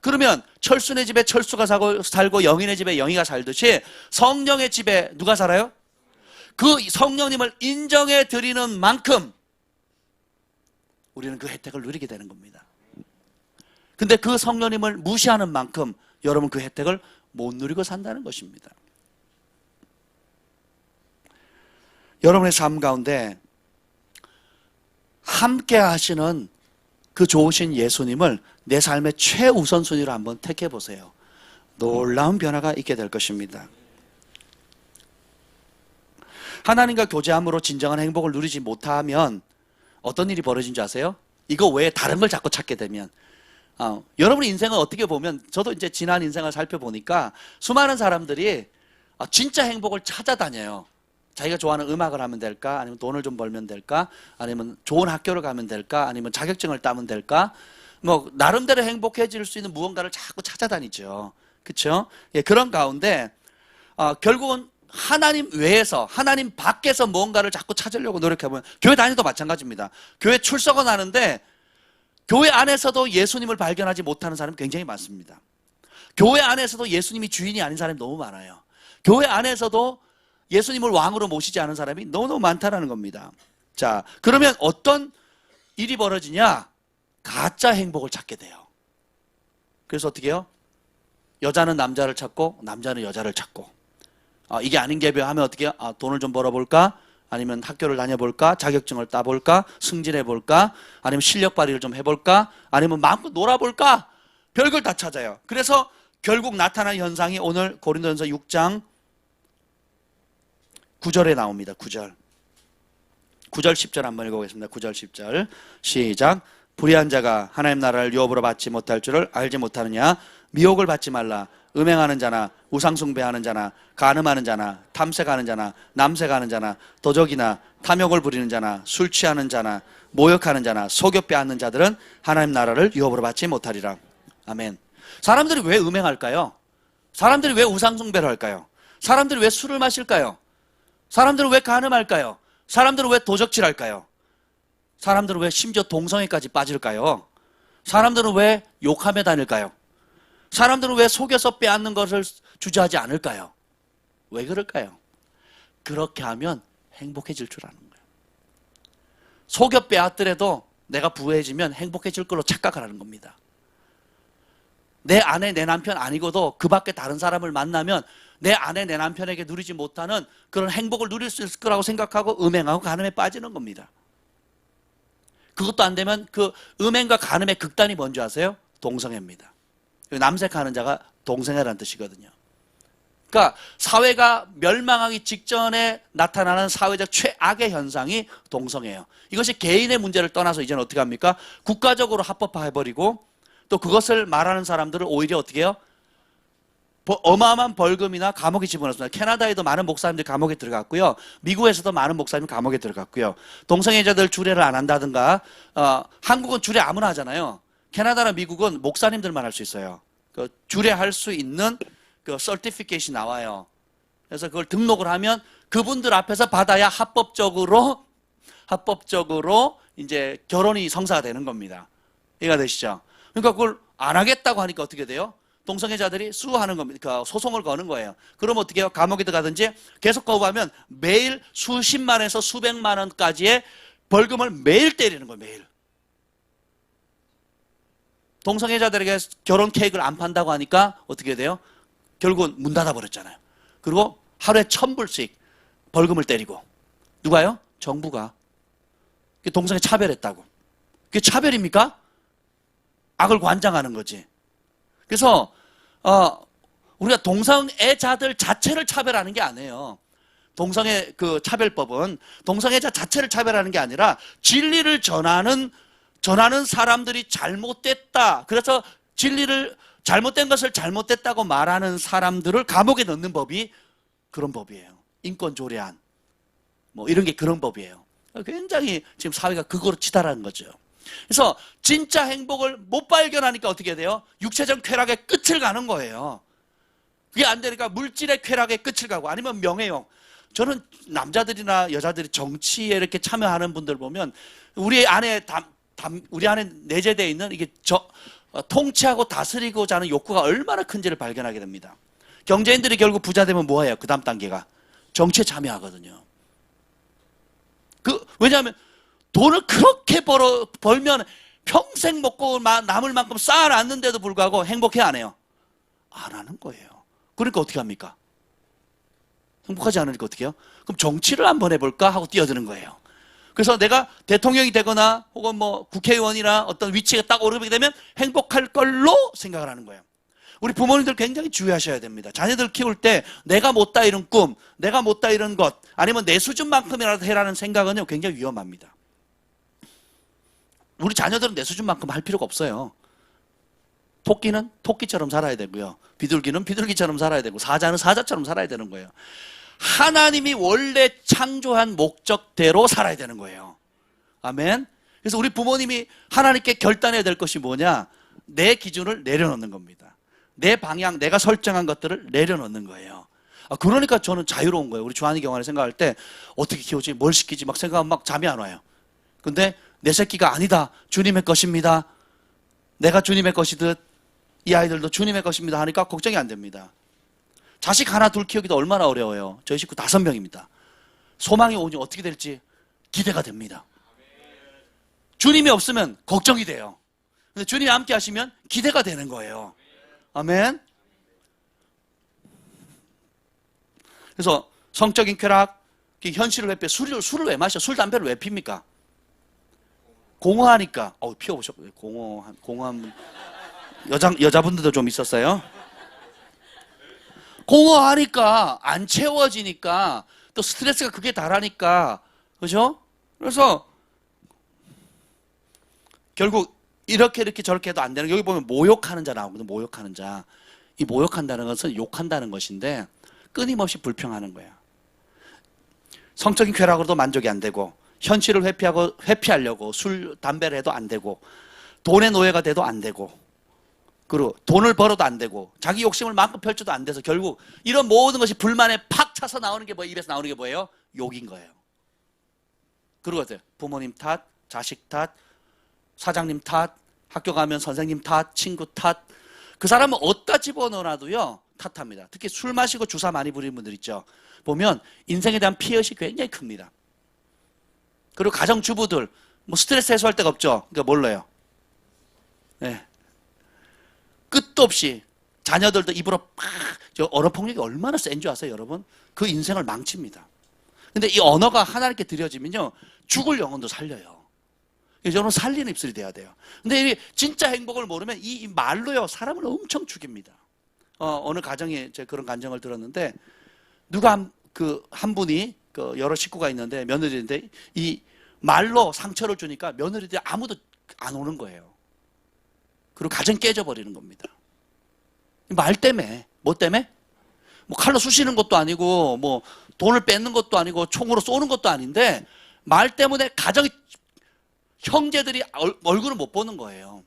Speaker 1: 그러면 철수네 집에 철수가 살고 영인의 집에 영이가 살듯이 성령의 집에 누가 살아요? 그 성령님을 인정해 드리는 만큼 우리는 그 혜택을 누리게 되는 겁니다. 근데 그 성령님을 무시하는 만큼 여러분 그 혜택을 못 누리고 산다는 것입니다. 여러분의 삶 가운데 함께 하시는 그 좋으신 예수님을 내 삶의 최우선순위로 한번 택해 보세요. 놀라운 변화가 있게 될 것입니다. 하나님과 교제함으로 진정한 행복을 누리지 못하면 어떤 일이 벌어진 줄 아세요? 이거 외에 다른 걸 자꾸 찾게 되면 여러분의 인생은 어떻게 보면 저도 이제 지난 인생을 살펴보니까 수많은 사람들이 진짜 행복을 찾아다녀요. 자기가 좋아하는 음악을 하면 될까? 아니면 돈을 좀 벌면 될까? 아니면 좋은 학교를 가면 될까? 아니면 자격증을 따면 될까? 뭐 나름대로 행복해질 수 있는 무언가를 자꾸 찾아다니죠. 그렇죠? 예, 그런 가운데 결국은 하나님 외에서 하나님 밖에서 무언가를 자꾸 찾으려고 노력해보면 교회 다니도 마찬가지입니다. 교회 출석은 하는데 교회 안에서도 예수님을 발견하지 못하는 사람이 굉장히 많습니다. 교회 안에서도 예수님이 주인이 아닌 사람이 너무 많아요. 교회 안에서도 예수님을 왕으로 모시지 않은 사람이 너무너무 많다는 겁니다. 자, 그러면 어떤 일이 벌어지냐? 가짜 행복을 찾게 돼요. 그래서 어떻게 해요? 여자는 남자를 찾고 남자는 여자를 찾고 이게 아닌 개별하면 어떻게 해요? 돈을 좀 벌어볼까? 아니면 학교를 다녀볼까? 자격증을 따볼까? 승진해볼까? 아니면 실력 발휘를 좀 해볼까? 아니면 마음껏 놀아볼까? 별걸 다 찾아요. 그래서 결국 나타난 현상이 오늘 고린도전서 6장 9절에 나옵니다. 9절 10절 한번 읽어보겠습니다. 9절 10절 시작. 불의한 자가 하나님 나라를 유업으로 받지 못할 줄을 알지 못하느냐. 미혹을 받지 말라. 음행하는 자나 우상숭배하는 자나 간음하는 자나 탐색하는 자나 남색하는 자나 도적이나 탐욕을 부리는 자나 술 취하는 자나 모욕하는 자나 속여 빼앗는 자들은 하나님 나라를 유업으로 받지 못하리라. 아멘. 사람들이 왜 음행할까요? 사람들이 왜 우상숭배를 할까요? 사람들이 왜 술을 마실까요? 사람들은 왜 간음할까요? 사람들은 왜 도적질할까요? 사람들은 왜 심지어 동성애까지 빠질까요? 사람들은 왜 욕하며 다닐까요? 사람들은 왜 속여서 빼앗는 것을 주저하지 않을까요? 왜 그럴까요? 그렇게 하면 행복해질 줄 아는 거예요. 속여 빼앗더라도 내가 부해지면 행복해질 걸로 착각을 하는 겁니다. 내 아내, 내 남편 아니고도 그 밖에 다른 사람을 만나면 내 아내, 내 남편에게 누리지 못하는 그런 행복을 누릴 수 있을 거라고 생각하고 음행하고 간음에 빠지는 겁니다. 그것도 안 되면 그 음행과 간음의 극단이 뭔지 아세요? 동성애입니다. 남색하는 자가 동성애라는 뜻이거든요. 그러니까 사회가 멸망하기 직전에 나타나는 사회적 최악의 현상이 동성애예요. 이것이 개인의 문제를 떠나서 이제는 어떻게 합니까? 국가적으로 합법화해버리고 또 그것을 말하는 사람들을 오히려 어떻게 해요? 어마어마한 벌금이나 감옥에 집어넣습니다. 캐나다에도 많은 목사님들이 감옥에 들어갔고요. 미국에서도 많은 목사님이 감옥에 들어갔고요. 동성애자들 주례를 안 한다든가 한국은 주례 아무나 하잖아요. 캐나다나 미국은 목사님들만 할 수 있어요. 그 주례할 수 있는 그 서티피케이션이 나와요. 그래서 그걸 등록을 하면 그분들 앞에서 받아야 합법적으로 이제 결혼이 성사가 되는 겁니다. 이해가 되시죠? 그러니까 그걸 안 하겠다고 하니까 어떻게 돼요? 동성애자들이 수하는 겁니다. 소송을 거는 거예요. 그럼 어떻게 해요? 감옥에 들어가든지 계속 거부하면 매일 수십만에서 수백만 원까지의 벌금을 매일 때리는 거예요. 매일. 동성애자들에게 결혼 케이크를 안 판다고 하니까 어떻게 돼요? 결국은 문 닫아버렸잖아요. 그리고 하루에 1,000불씩 벌금을 때리고. 누가요? 정부가. 동성애 차별했다고. 그게 차별입니까? 악을 관장하는 거지. 그래서 우리가 동성애자들 자체를 차별하는 게 아니에요. 동성애 그 차별법은 동성애자 자체를 차별하는 게 아니라 진리를 전하는 사람들이 잘못됐다. 그래서 진리를 잘못된 것을 잘못됐다고 말하는 사람들을 감옥에 넣는 법이 그런 법이에요. 인권 조례안 뭐 이런 게 그런 법이에요. 굉장히 지금 사회가 그거로 치달하는 거죠. 그래서 진짜 행복을 못 발견하니까 어떻게 돼요? 육체적 쾌락의 끝을 가는 거예요. 그게 안 되니까 물질의 쾌락의 끝을 가고 아니면 명예욕. 저는 남자들이나 여자들이 정치에 이렇게 참여하는 분들 보면 우리 안에 내재되어 있는 이게 통치하고 다스리고자 하는 욕구가 얼마나 큰지를 발견하게 됩니다. 경제인들이 결국 부자 되면 뭐예요? 그 다음 단계가 정치에 참여하거든요. 왜냐하면 돈을 그렇게 벌면 평생 먹고 남을 만큼 쌓아놨는데도 불구하고 행복해 안 해요? 안 하는 거예요. 그러니까 어떻게 합니까? 행복하지 않으니까 어떻게 해요? 그럼 정치를 한번 해볼까 하고 뛰어드는 거예요. 그래서 내가 대통령이 되거나 혹은 뭐 국회의원이나 어떤 위치가 딱 오르게 되면 행복할 걸로 생각을 하는 거예요. 우리 부모님들 굉장히 주의하셔야 됩니다. 자녀들 키울 때 내가 못다 이룬 꿈, 내가 못다 이룬 것, 아니면 내 수준만큼이라도 해라는 생각은요 굉장히 위험합니다. 우리 자녀들은 내 수준만큼 할 필요가 없어요. 토끼는 토끼처럼 살아야 되고요. 비둘기는 비둘기처럼 살아야 되고 사자는 사자처럼 살아야 되는 거예요. 하나님이 원래 창조한 목적대로 살아야 되는 거예요. 아멘. 그래서 우리 부모님이 하나님께 결단해야 될 것이 뭐냐? 내 기준을 내려놓는 겁니다. 내 방향, 내가 설정한 것들을 내려놓는 거예요. 그러니까 저는 자유로운 거예요. 우리 주한이 경환을 생각할 때 어떻게 키우지? 뭘 시키지? 막 생각하면 막 잠이 안 와요. 근데 내 새끼가 아니다. 주님의 것입니다. 내가 주님의 것이듯 이 아이들도 주님의 것입니다 하니까 걱정이 안 됩니다. 자식 하나 둘 키우기도 얼마나 어려워요. 저희 식구 5명입니다. 소망이 오니 어떻게 될지 기대가 됩니다. 주님이 없으면 걱정이 돼요. 근데 주님이 함께 하시면 기대가 되는 거예요. 아멘. 그래서 성적인 쾌락, 현실을 회피해. 술을 왜 마셔? 술, 담배를 왜 핍니까? 공허하니까. 피워보셨고요. 공허한 여자분들도 좀 있었어요. 공허하니까, 안 채워지니까, 또 스트레스가 그게 다라니까, 그죠? 그래서, 결국, 이렇게 저렇게 해도 안 되는, 여기 보면 모욕하는 자 나오거든요, 모욕하는 자. 이 모욕한다는 것은 욕한다는 것인데, 끊임없이 불평하는 거야. 성적인 쾌락으로도 만족이 안 되고, 현실을 회피하려고 술, 담배를 해도 안 되고, 돈의 노예가 돼도 안 되고, 그리고 돈을 벌어도 안 되고 자기 욕심을 마음껏 펼쳐도 안 돼서 결국 이런 모든 것이 불만에 팍 차서 나오는 게 입에서 나오는 게 뭐예요? 욕인 거예요. 그리고 어때요? 부모님 탓, 자식 탓, 사장님 탓, 학교 가면 선생님 탓, 친구 탓. 그 사람은 어디다 집어넣어놔도요 탓합니다. 특히 술 마시고 주사 많이 부리는 분들 있죠. 보면 인생에 대한 피해의식이 굉장히 큽니다. 그리고 가정주부들 뭐 스트레스 해소할 데가 없죠. 그러니까 몰라요. 네. 끝도 없이 자녀들도 입으로 팍, 저 언어 폭력이 얼마나 센 줄 아세요, 여러분? 그 인생을 망칩니다. 근데 이 언어가 하나님께 드려지면요, 죽을 영혼도 살려요. 여러분 살리는 입술이 돼야 돼요. 근데 이 진짜 행복을 모르면 이 말로요, 사람을 엄청 죽입니다. 어느 가정에 제가 그런 간증을 들었는데, 누가 한 분이 여러 식구가 있는데 며느리인데 이 말로 상처를 주니까 며느리들이 아무도 안 오는 거예요. 그리고 가정 깨져버리는 겁니다. 말 때문에. 뭐 때문에? 뭐 칼로 쑤시는 것도 아니고 뭐 돈을 뺏는 것도 아니고 총으로 쏘는 것도 아닌데 말 때문에 가정이 형제들이 얼굴을 못 보는 거예요.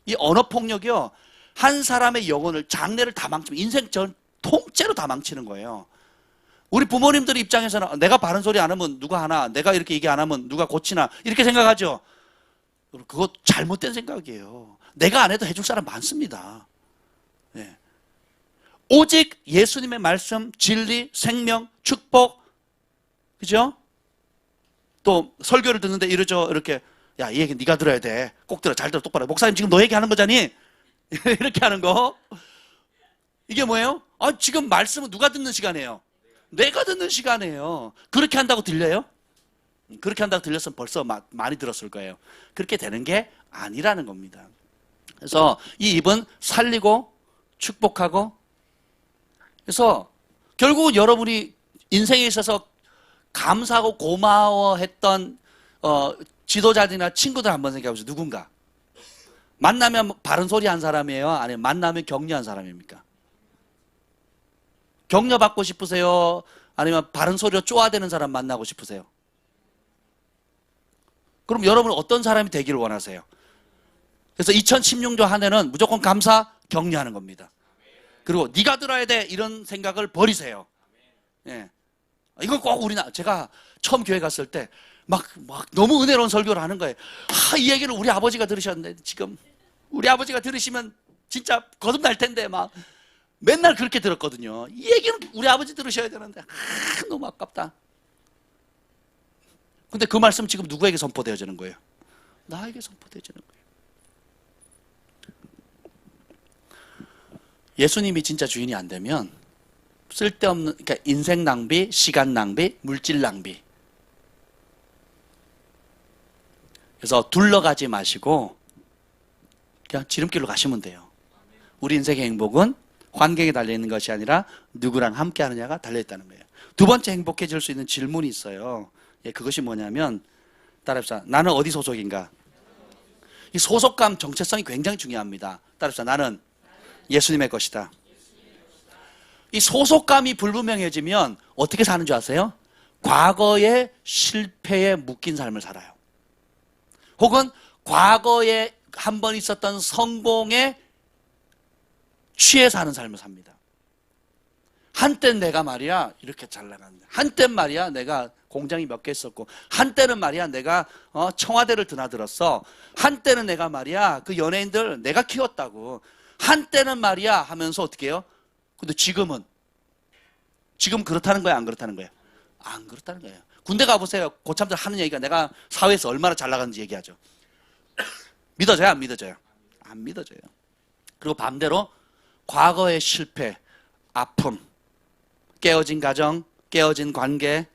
Speaker 1: 이 언어폭력이요, 한 사람의 영혼을, 장래를 다 망치면 인생 전 통째로 다 망치는 거예요. 우리 부모님들 입장에서는 내가 바른 소리 안 하면 누가 하나, 내가 이렇게 얘기 안 하면 누가 고치나 이렇게 생각하죠. 그거 잘못된 생각이에요. 내가 안 해도 해줄 사람 많습니다. 네. 오직 예수님의 말씀, 진리, 생명, 축복, 그죠? 또 설교를 듣는데 이러죠. 이렇게, 야, 이 얘기 네가 들어야 돼. 꼭 들어. 잘 들어. 똑바로. 목사님 지금 너 얘기하는 거잖니? 이렇게 하는 거. 이게 뭐예요? 지금 말씀은 누가 듣는 시간이에요? 내가 듣는 시간이에요. 그렇게 한다고 들려요? 그렇게 한다고 들렸으면 벌써 많이 들었을 거예요. 그렇게 되는 게 아니라는 겁니다. 그래서 이 입은 살리고 축복하고, 그래서 결국은 여러분이 인생에 있어서 감사하고 고마워했던 지도자들이나 친구들 한번 생각해 보세요. 누군가 만나면 바른 소리 한 사람이에요? 아니면 만나면 격려한 사람입니까? 격려받고 싶으세요? 아니면 바른 소리로 쪼아대는 사람 만나고 싶으세요? 그럼 여러분은 어떤 사람이 되기를 원하세요? 그래서 2016년 한 해는 무조건 감사, 격려하는 겁니다. 그리고 네가 들어야 돼 이런 생각을 버리세요. 예. 이걸 꼭 제가 처음 교회 갔을 때 막 너무 은혜로운 설교를 하는 거예요. 이 얘기를 우리 아버지가 들으셨는데 지금 우리 아버지가 들으시면 진짜 거듭날 텐데 막 맨날 그렇게 들었거든요. 이 얘기는 우리 아버지 들으셔야 되는데 너무 아깝다. 근데 그 말씀 지금 누구에게 선포되어지는 거예요? 나에게 선포되어지는 거예요. 예수님이 진짜 주인이 안 되면 쓸데없는, 그러니까 인생 낭비, 시간 낭비, 물질 낭비. 그래서 둘러가지 마시고 그냥 지름길로 가시면 돼요. 우리 인생의 행복은 환경에 달려있는 것이 아니라 누구랑 함께 하느냐가 달려있다는 거예요. 두 번째 행복해질 수 있는 질문이 있어요. 그것이 뭐냐면, 따라합시다. 나는 어디 소속인가? 이 소속감, 정체성이 굉장히 중요합니다. 따라합시다. 나는 예수님의 것이다. 이 소속감이 불분명해지면 어떻게 사는 줄 아세요? 과거의 실패에 묶인 삶을 살아요. 혹은 과거에 한 번 있었던 성공에 취해 사는 삶을 삽니다. 한때는 내가 말이야 이렇게 잘 나갔는데, 한때는 말이야 내가 공장이 몇 개 있었고, 한때는 말이야 내가 청와대를 드나들었어, 한때는 내가 말이야 그 연예인들 내가 키웠다고, 한때는 말이야 하면서 어떻게 해요? 근데 지금 그렇다는 거야, 안 그렇다는 거야? 안 그렇다는 거예요. 군대 가보세요. 고참들 하는 얘기가 내가 사회에서 얼마나 잘 나가는지 얘기하죠. 믿어져요, 안 믿어져요? 안 믿어져요. 그리고 반대로 과거의 실패, 아픔, 깨어진 가정, 깨어진 관계,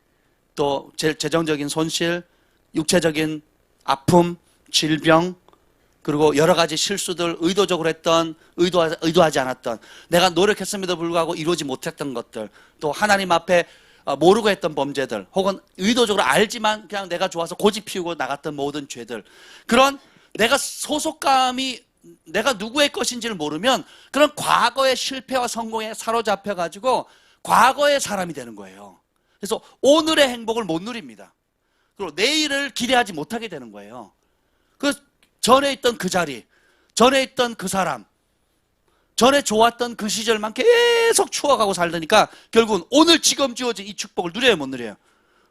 Speaker 1: 또 재정적인 손실, 육체적인 아픔, 질병, 그리고 여러 가지 실수들, 의도적으로 했던, 의도하지 않았던, 내가 노력했음에도 불구하고 이루지 못했던 것들, 또 하나님 앞에 모르고 했던 범죄들, 혹은 의도적으로 알지만 그냥 내가 좋아서 고집 피우고 나갔던 모든 죄들, 그런 내가 소속감이 내가 누구의 것인지를 모르면 그런 과거의 실패와 성공에 사로잡혀가지고 과거의 사람이 되는 거예요. 그래서 오늘의 행복을 못 누립니다. 그리고 내일을 기대하지 못하게 되는 거예요. 그 전에 있던 그 자리, 전에 있던 그 사람, 전에 좋았던 그 시절만 계속 추억하고 살다니까 결국은 오늘 지금 주어진 이 축복을 누려요, 못 누려요?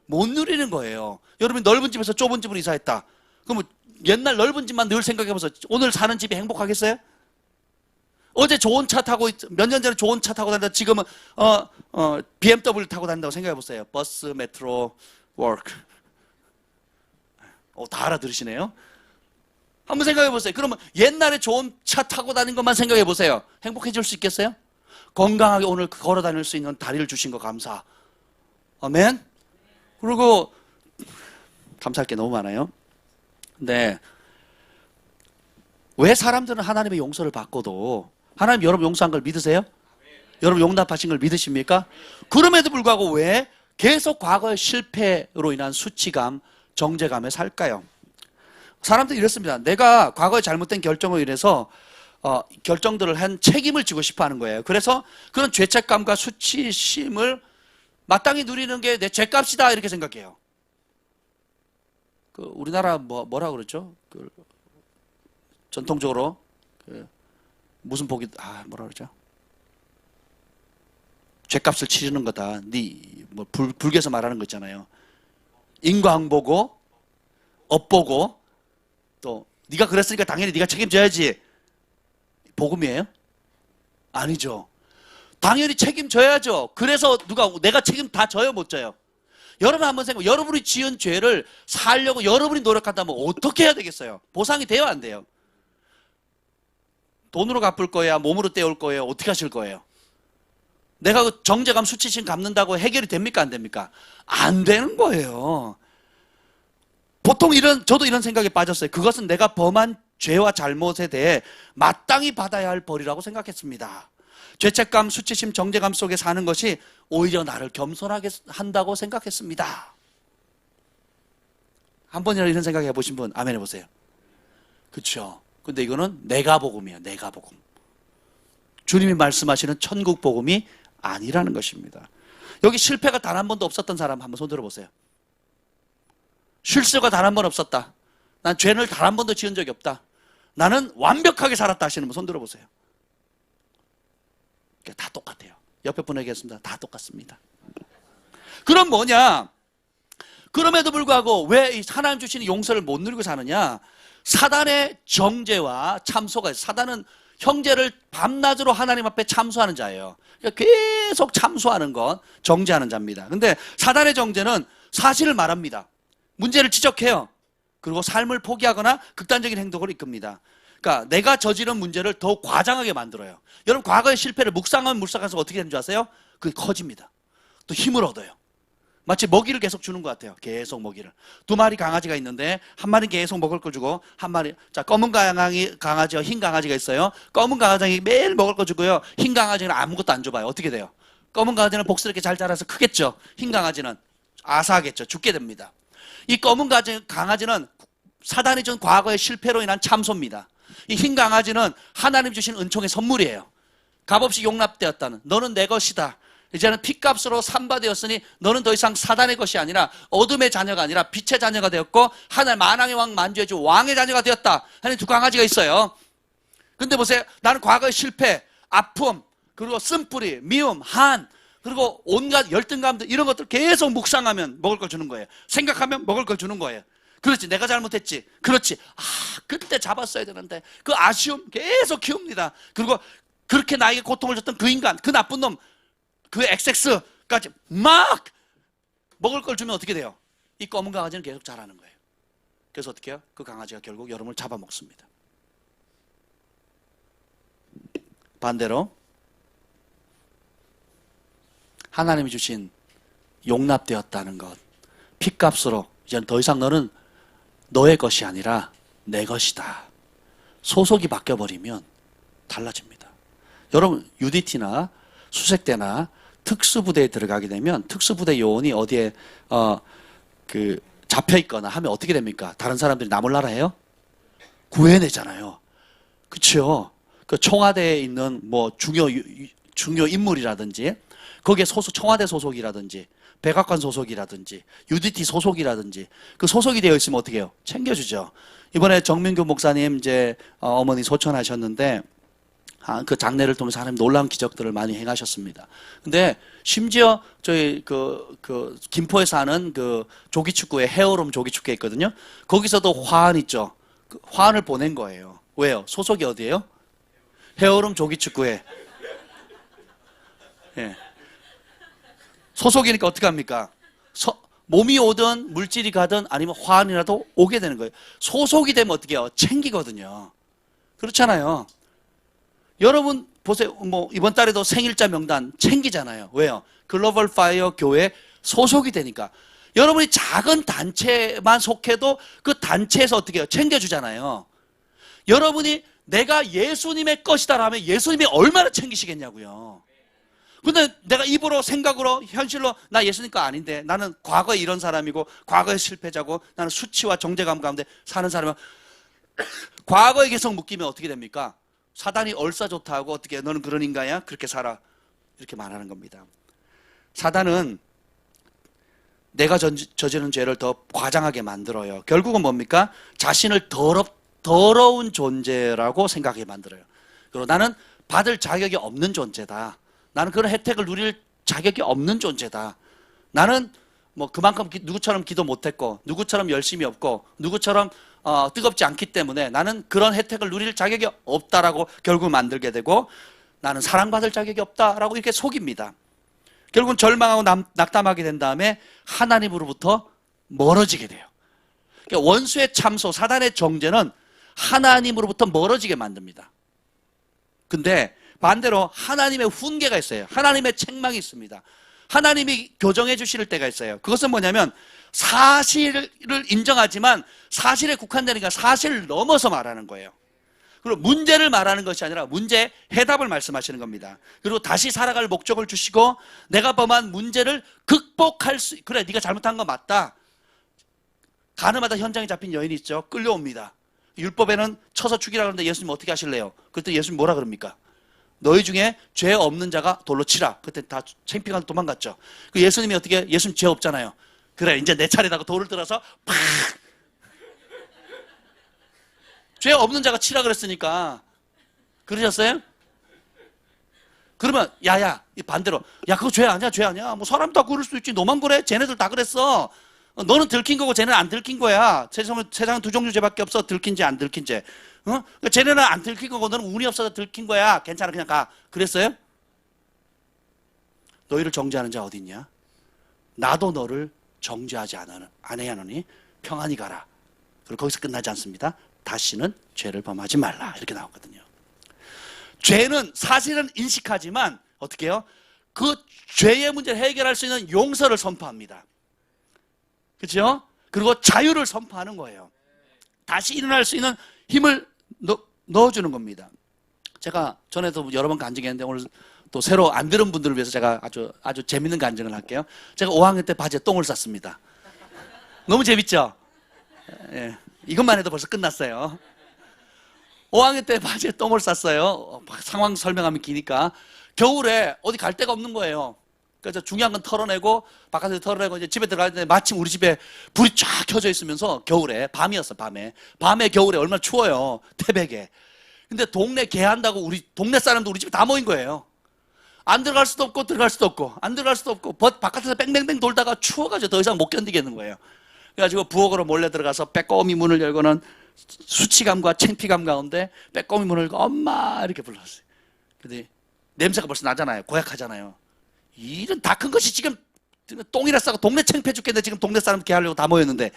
Speaker 1: 못 누리는 거예요. 여러분이 넓은 집에서 좁은 집으로 이사했다. 그러면 옛날 넓은 집만 늘 생각해보세요. 오늘 사는 집이 행복하겠어요? 어제 좋은 차 타고, 몇 년 전에 좋은 차 타고 다닌다. 지금은 BMW 타고 다닌다고 생각해보세요. 버스, 메트로, 워크. 다 알아들으시네요. 한번 생각해보세요. 그러면 옛날에 좋은 차 타고 다닌 것만 생각해보세요. 행복해질 수 있겠어요? 건강하게 오늘 걸어 다닐 수 있는 다리를 주신 거 감사. 아멘? 그리고 감사할 게 너무 많아요. 네. 왜 사람들은 하나님의 용서를 받고도 하나님 여러분 용서한 걸 믿으세요? 여러분 용납하신 걸 믿으십니까? 그럼에도 불구하고 왜 계속 과거의 실패로 인한 수치감, 정죄감에 살까요? 사람들이 이렇습니다. 내가 과거에 잘못된 결정으로 인해서 결정들을 한 책임을 지고 싶어 하는 거예요. 그래서 그런 죄책감과 수치심을 마땅히 누리는 게 내 죄값이다 이렇게 생각해요. 우리나라 뭐라 그러죠? 전통적으로 무슨 복이 뭐라 그러죠? 죄값을 치르는 거다. 불교에서 말하는 거 있잖아요. 인과응 보고 업 보고 또 네가 그랬으니까 당연히 네가 책임져야지. 복음이에요? 아니죠. 당연히 책임져야죠. 그래서 내가 책임 다 져요, 못 져요? 여러분 한번 생각해. 여러분이 지은 죄를 살려고 여러분이 노력한다면 어떻게 해야 되겠어요? 보상이 돼요, 안 돼요? 돈으로 갚을 거예요? 몸으로 떼올 거예요? 어떻게 하실 거예요? 내가 그 정죄감, 수치심 갚는다고 해결이 됩니까, 안 됩니까? 안 되는 거예요. 보통 저도 이런 생각에 빠졌어요. 그것은 내가 범한 죄와 잘못에 대해 마땅히 받아야 할 벌이라고 생각했습니다. 죄책감, 수치심, 정죄감 속에 사는 것이 오히려 나를 겸손하게 한다고 생각했습니다. 한 번이라도 이런 생각 해보신 분 아멘 해보세요. 그렇죠. 근데 이거는 내가 복음이에요. 내가 복음. 주님이 말씀하시는 천국 복음이 아니라는 것입니다. 여기 실패가 단 한 번도 없었던 사람 한번 손 들어보세요. 실수가 단 한 번 없었다. 난 죄를 단 한 번도 지은 적이 없다. 나는 완벽하게 살았다 하시는 분 손 들어보세요. 다 똑같아요. 옆에 분에게 했습니다. 다 똑같습니다. 그럼 뭐냐? 그럼에도 불구하고 왜 하나님 주시는 용서를 못 누리고 사느냐? 사단의 정죄와 참소가 있어요. 사단은 형제를 밤낮으로 하나님 앞에 참소하는 자예요. 그러니까 계속 참소하는 것, 정죄하는 자입니다. 근데 사단의 정죄는 사실을 말합니다. 문제를 지적해요. 그리고 삶을 포기하거나 극단적인 행동을 이끕니다. 그러니까 내가 저지른 문제를 더 과장하게 만들어요. 여러분 과거의 실패를 묵상하면 묵상해서 어떻게 되는 줄 아세요? 그게 커집니다. 또 힘을 얻어요. 마치 먹이를 계속 주는 것 같아요. 계속 먹이를. 2마리 강아지가 있는데 한 마리는 계속 먹을 걸 주고 한 마리, 자 검은 강아지와 흰 강아지가 있어요. 검은 강아지는 매일 먹을 거 주고요. 흰 강아지는 아무것도 안 줘봐요. 어떻게 돼요? 검은 강아지는 복스럽게 잘 자라서 크겠죠. 흰 강아지는 아사하겠죠. 죽게 됩니다. 이 검은 강아지는 사단이 준 과거의 실패로 인한 참소입니다. 이 흰 강아지는 하나님 주신 은총의 선물이에요. 값없이 용납되었다는, 너는 내 것이다. 이제는 핏값으로 삼바되었으니 너는 더 이상 사단의 것이 아니라 어둠의 자녀가 아니라 빛의 자녀가 되었고 하나님 만왕의 왕 만주의 주 왕의 자녀가 되었다 하는 두 강아지가 있어요. 근데 보세요. 나는 과거의 실패, 아픔, 그리고 쓴뿌리, 미움, 한, 그리고 온갖 열등감들 이런 것들 계속 묵상하면 먹을 걸 주는 거예요. 생각하면 먹을 걸 주는 거예요. 그렇지, 내가 잘못했지. 그렇지, 그때 잡았어야 되는데. 그 아쉬움 계속 키웁니다. 그리고 그렇게 나에게 고통을 줬던 그 인간, 그 나쁜 놈, 그 XX까지 막 먹을 걸 주면 어떻게 돼요? 이 검은 강아지는 계속 자라는 거예요. 그래서 어떻게 해요? 그 강아지가 결국 여러분을 잡아먹습니다. 반대로 하나님이 주신 용납되었다는 것, 핏값으로 이제는 더 이상 너는 너의 것이 아니라 내 것이다. 소속이 바뀌어버리면 달라집니다. 여러분 UDT나 수색대나 특수부대에 들어가게 되면 특수부대 요원이 어디에 잡혀있거나 하면 어떻게 됩니까? 다른 사람들이 나 몰라라 해요? 구해내잖아요. 그렇죠? 그 청와대에 있는 뭐 중요 인물이라든지 거기에 청와대 소속이라든지 백악관 소속이라든지 UDT 소속이라든지 그 소속이 되어 있으면 어떻게 해요? 챙겨주죠. 이번에 정민규 목사님 이제 어머니 소천하셨는데 그 장례를 통해서 하나님 놀라운 기적들을 많이 행하셨습니다. 근데 심지어 저희 김포에 사는 그 조기축구회 헤어롬 조기축구회 있거든요. 거기서도 화환 있죠. 그 화환을 보낸 거예요. 왜요? 소속이 어디예요? 헤어롬 조기축구회. 예. 소속이니까 어떻게 합니까? 몸이 오든 물질이 가든 아니면 화환이라도 오게 되는 거예요. 소속이 되면 어떻게 해요? 챙기거든요. 그렇잖아요. 여러분 보세요. 뭐 이번 달에도 생일자 명단 챙기잖아요. 왜요? 글로벌 파이어 교회 소속이 되니까. 여러분이 작은 단체만 속해도 그 단체에서 어떻게 해요? 챙겨주잖아요. 여러분이 내가 예수님의 것이다 라면 예수님이 얼마나 챙기시겠냐고요. 근데 내가 입으로 생각으로 현실로 나 예수님 거 아닌데 나는 과거에 이런 사람이고 과거의 실패자고 나는 수치와 정죄감 가운데 사는 사람은 과거에 계속 묶이면 어떻게 됩니까? 사단이 얼싸 좋다 하고 어떻게 너는 그런 인간이야? 그렇게 살아. 이렇게 말하는 겁니다. 사단은 내가 저지른 죄를 더 과장하게 만들어요. 결국은 뭡니까? 자신을 더러운 존재라고 생각하게 만들어요. 그리고 나는 받을 자격이 없는 존재다. 나는 그런 혜택을 누릴 자격이 없는 존재다. 나는 뭐 그만큼 누구처럼 기도 못했고 누구처럼 열심히 없고 누구처럼 뜨겁지 않기 때문에 나는 그런 혜택을 누릴 자격이 없다라고 결국 만들게 되고 나는 사랑받을 자격이 없다라고 이렇게 속입니다. 결국은 절망하고 낙담하게 된 다음에 하나님으로부터 멀어지게 돼요. 그러니까 원수의 참소, 사단의 정죄는 하나님으로부터 멀어지게 만듭니다. 근데 반대로 하나님의 훈계가 있어요. 하나님의 책망이 있습니다. 하나님이 교정해 주실 때가 있어요. 그것은 뭐냐면 사실을 인정하지만 사실에 국한되니까 사실을 넘어서 말하는 거예요. 그리고 문제를 말하는 것이 아니라 문제의 해답을 말씀하시는 겁니다. 그리고 다시 살아갈 목적을 주시고 내가 범한 문제를 극복할 수, 그래 네가 잘못한 거 맞다. 가늠하다 현장에 잡힌 여인이 있죠. 끌려옵니다. 율법에는 쳐서 죽이라고 하는데 예수님 어떻게 하실래요? 그때 예수님 뭐라 그럽니까? 너희 중에 죄 없는 자가 돌로 치라. 그때 다 창피해서 도망갔죠. 그 예수님이 어떻게, 예수님 죄 없잖아요. 그래 이제 내 차례다고 돌을 들어서 팍! 죄 없는 자가 치라 그랬으니까. 그러셨어요? 그러면 야야 반대로 야 그거 죄 아니야 죄 아니야 뭐 사람 다 그럴 수 있지 너만 그래 쟤네들 다 그랬어 너는 들킨 거고 쟤네는 안 들킨 거야. 세상은 두 종류 죄밖에 없어. 들킨 죄 안 들킨 죄. 그러니까 쟤네는 안 들킨 거고 너는 운이 없어서 들킨 거야. 괜찮아 그냥 가. 그랬어요? 너희를 정죄하는 자 어디 있냐? 나도 너를 정죄하지 아니하노니 평안히 가라. 그리고 거기서 끝나지 않습니다. 다시는 죄를 범하지 말라 이렇게 나오거든요. 죄는 사실은 인식하지만 어떻게 해요? 그 죄의 문제를 해결할 수 있는 용서를 선포합니다. 그렇죠? 그리고 자유를 선포하는 거예요. 다시 일어날 수 있는 힘을 넣어주는 겁니다. 제가 전에도 여러 번 간증했는데 오늘 또 새로 안 들은 분들을 위해서 제가 아주 재밌는 간증을 할게요. 제가 5학년 때 바지에 똥을 쌌습니다. 너무 재밌죠? 예, 이것만 해도 벌써 끝났어요. 5학년 때 바지에 똥을 쌌어요. 상황 설명하면 기니까. 겨울에 어디 갈 데가 없는 거예요. 그래서 중요한 건 털어내고 바깥에 털어내고 이제 집에 들어가는데 마침 우리 집에 불이 쫙 켜져 있으면서 겨울에 밤이었어. 밤에 겨울에 얼마나 추워요. 태백에. 근데 동네 개한다고 우리 동네 사람도 우리 집에 다 모인 거예요. 안 들어갈 수도 없고 들어갈 수도 없고 안 들어갈 수도 없고 바깥에서 뺑뺑뺑 돌다가 추워가지고 더 이상 못 견디겠는 거예요. 그래가지고 부엌으로 몰래 들어가서 빼꼼히 문을 열고는 수치감과 창피감 가운데 빼꼼히 문을 열고 엄마 이렇게 불렀어요. 근데 냄새가 벌써 나잖아요. 고약하잖아요. 이런 다 큰 것이 지금 똥이라 싸고 동네 창피해 죽겠는데 지금 동네 사람 개하려고 다 모였는데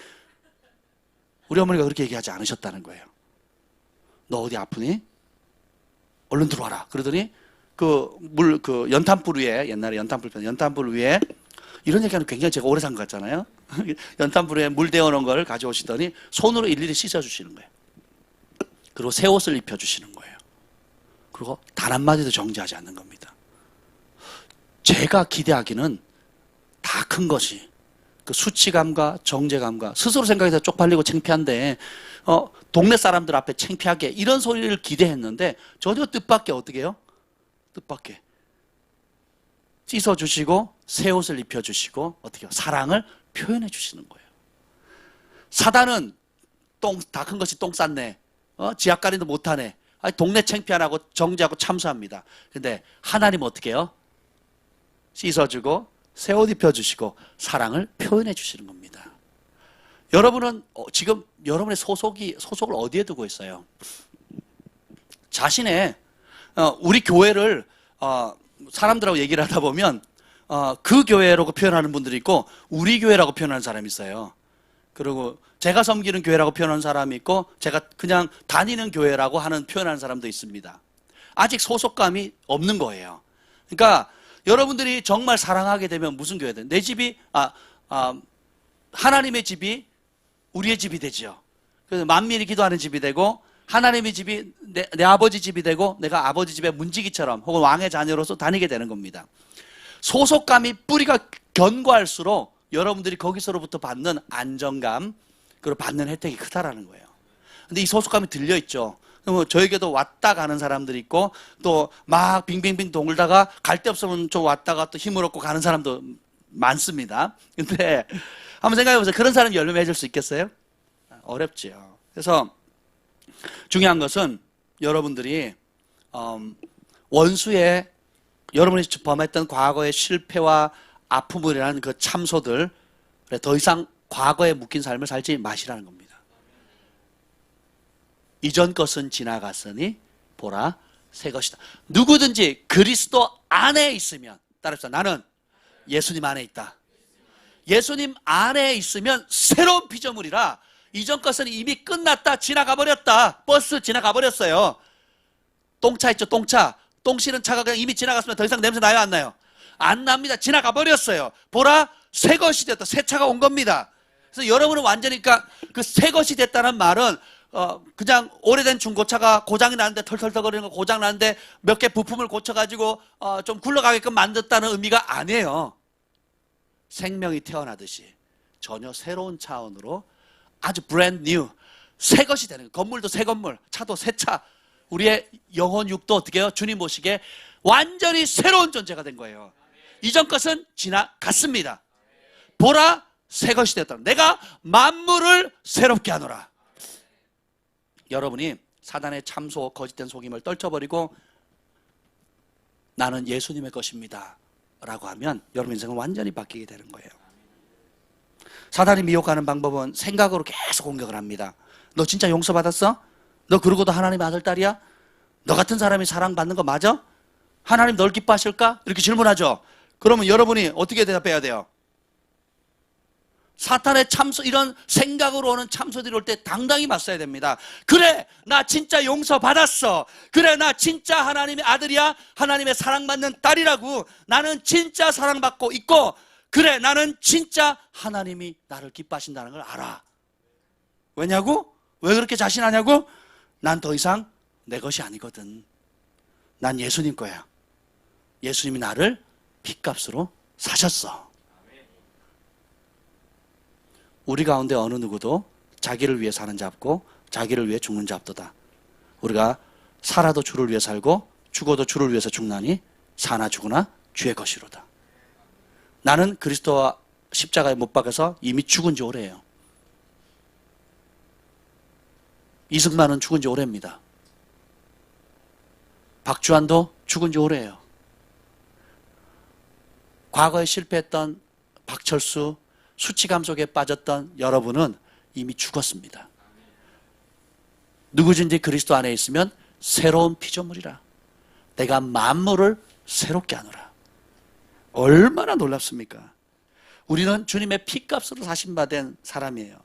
Speaker 1: 우리 어머니가 그렇게 얘기하지 않으셨다는 거예요. 너 어디 아프니? 얼른 들어와라. 그러더니 그 연탄불 위에 옛날에 연탄불 위에 이런 얘기하면 굉장히 제가 오래 산 것 같잖아요. 연탄불 위에 물 데워놓은 걸 가져오시더니 손으로 일일이 씻어주시는 거예요. 그리고 새 옷을 입혀주시는 거예요. 그리고 단 한마디도 정죄하지 않는 겁니다. 제가 기대하기는 다 큰 것이 그 수치감과 정죄감과 스스로 생각해서 쪽팔리고 창피한데 동네 사람들 앞에 창피하게 이런 소리를 기대했는데 전혀 뜻밖의 어떻게 해요? 뜻밖의 씻어주시고 새 옷을 입혀주시고 어떻게 해요? 사랑을 표현해 주시는 거예요. 사단은 다 큰 것이 똥 쌌네. 지압가리도 못하네. 동네 창피하고 정죄하고 참수합니다. 근데 하나님 어떻게 해요? 씻어주고 새 옷 입혀주시고 사랑을 표현해 주시는 겁니다. 여러분은 지금 여러분의 소속을 어디에 두고 있어요? 자신의 우리 교회를 사람들하고 얘기를 하다 보면 그 교회라고 표현하는 분들이 있고 우리 교회라고 표현하는 사람이 있어요. 그리고 제가 섬기는 교회라고 표현하는 사람이 있고 제가 그냥 다니는 교회라고 하는 표현하는 사람도 있습니다. 아직 소속감이 없는 거예요. 그러니까 여러분들이 정말 사랑하게 되면 무슨 교회든 내 집이 하나님의 집이 우리의 집이 되지요. 그래서 만민이 기도하는 집이 되고 하나님의 집이 내 아버지 집이 되고 내가 아버지 집의 문지기처럼 혹은 왕의 자녀로서 다니게 되는 겁니다. 소속감이 뿌리가 견고할수록 여러분들이 거기서로부터 받는 안정감 그리고 받는 혜택이 크다라는 거예요. 근데 이 소속감이 들려있죠. 저에게도 왔다 가는 사람들이 있고 또 막 빙빙빙 돌다가 갈 데 없으면 좀 왔다가 또 힘을 얻고 가는 사람도 많습니다. 근데 한번 생각해 보세요. 그런 사람이 열매 맺을 수 있겠어요? 어렵지요. 그래서 중요한 것은 여러분들이 원수의 여러분이 범했던 과거의 실패와 아픔이라는 그 참소들에 더 이상 과거에 묶인 삶을 살지 마시라는 겁니다. 이전 것은 지나갔으니 보라 새 것이다. 누구든지 그리스도 안에 있으면 따라합시다. 나는 예수님 안에 있다. 예수님 안에 있으면 새로운 피조물이라 이전 것은 이미 끝났다. 지나가 버렸다. 버스 지나가 버렸어요. 똥차 있죠. 똥 씌는 차가 그냥 이미 지나갔으면 더 이상 냄새 나요 안 나요? 안 납니다. 지나가 버렸어요. 보라 새 것이 됐다. 새 차가 온 겁니다. 그래서 여러분은 완전히 그 새 것이 됐다는 말은 그냥 오래된 중고차가 고장이 나는데 털털털거리는 거 고장 나는데 몇 개 부품을 고쳐가지고 좀 굴러가게끔 만들었다는 의미가 아니에요. 생명이 태어나듯이 전혀 새로운 차원으로 아주 브랜드 뉴 새 것이 되는 거예요. 건물도 새 건물, 차도 새 차. 우리의 영혼 육도 어떻게 해요? 주님 보시기에 완전히 새로운 존재가 된 거예요. 이전 것은 지나갔습니다. 보라 새 것이 됐다. 내가 만물을 새롭게 하노라. 여러분이 사단의 참소, 거짓된 속임을 떨쳐버리고 나는 예수님의 것입니다 라고 하면 여러분 인생은 완전히 바뀌게 되는 거예요. 사단이 미혹하는 방법은 생각으로 계속 공격을 합니다. 너 진짜 용서받았어? 너 그러고도 하나님의 아들 딸이야? 너 같은 사람이 사랑받는 거 맞아? 하나님 널 기뻐하실까? 이렇게 질문하죠. 그러면 여러분이 어떻게 대답해야 돼요? 사탄의 참소, 이런 생각으로 오는 참소들이 올 때 당당히 맞서야 됩니다. 그래, 나 진짜 용서받았어. 그래, 나 진짜 하나님의 아들이야. 하나님의 사랑받는 딸이라고. 나는 진짜 사랑받고 있고, 그래, 나는 진짜 하나님이 나를 기뻐하신다는 걸 알아. 왜냐고? 왜 그렇게 자신하냐고? 난 더 이상 내 것이 아니거든. 난 예수님 거야. 예수님이 나를 빚값으로 사셨어. 우리 가운데 어느 누구도 자기를 위해 사는 자 없고 자기를 위해 죽는 자 없도다. 우리가 살아도 주를 위해 살고 죽어도 주를 위해서 죽나니 사나 죽으나 주의 것이로다. 나는 그리스도와 십자가에 못 박아서 이미 죽은 지 오래예요. 이승만은 죽은 지 오래입니다. 박주환도 죽은 지 오래예요. 과거에 실패했던 박철수, 수치감 속에 빠졌던 여러분은 이미 죽었습니다. 누구든지 그리스도 안에 있으면 새로운 피조물이라. 내가 만물을 새롭게 하노라. 얼마나 놀랍습니까? 우리는 주님의 피값으로 사신받은 사람이에요.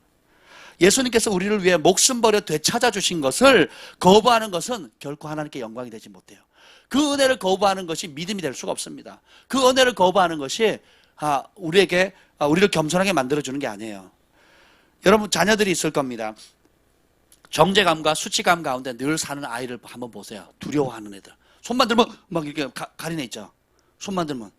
Speaker 1: 예수님께서 우리를 위해 목숨 버려 되찾아주신 것을 거부하는 것은 결코 하나님께 영광이 되지 못해요. 그 은혜를 거부하는 것이 믿음이 될 수가 없습니다. 그 은혜를 거부하는 것이 우리를 겸손하게 만들어주는 게 아니에요. 여러분 자녀들이 있을 겁니다. 정죄감과 수치감 가운데 늘 사는 아이를 한번 보세요. 두려워하는 애들. 손만 들면 막 이렇게 가리네 있죠. 손만 들면.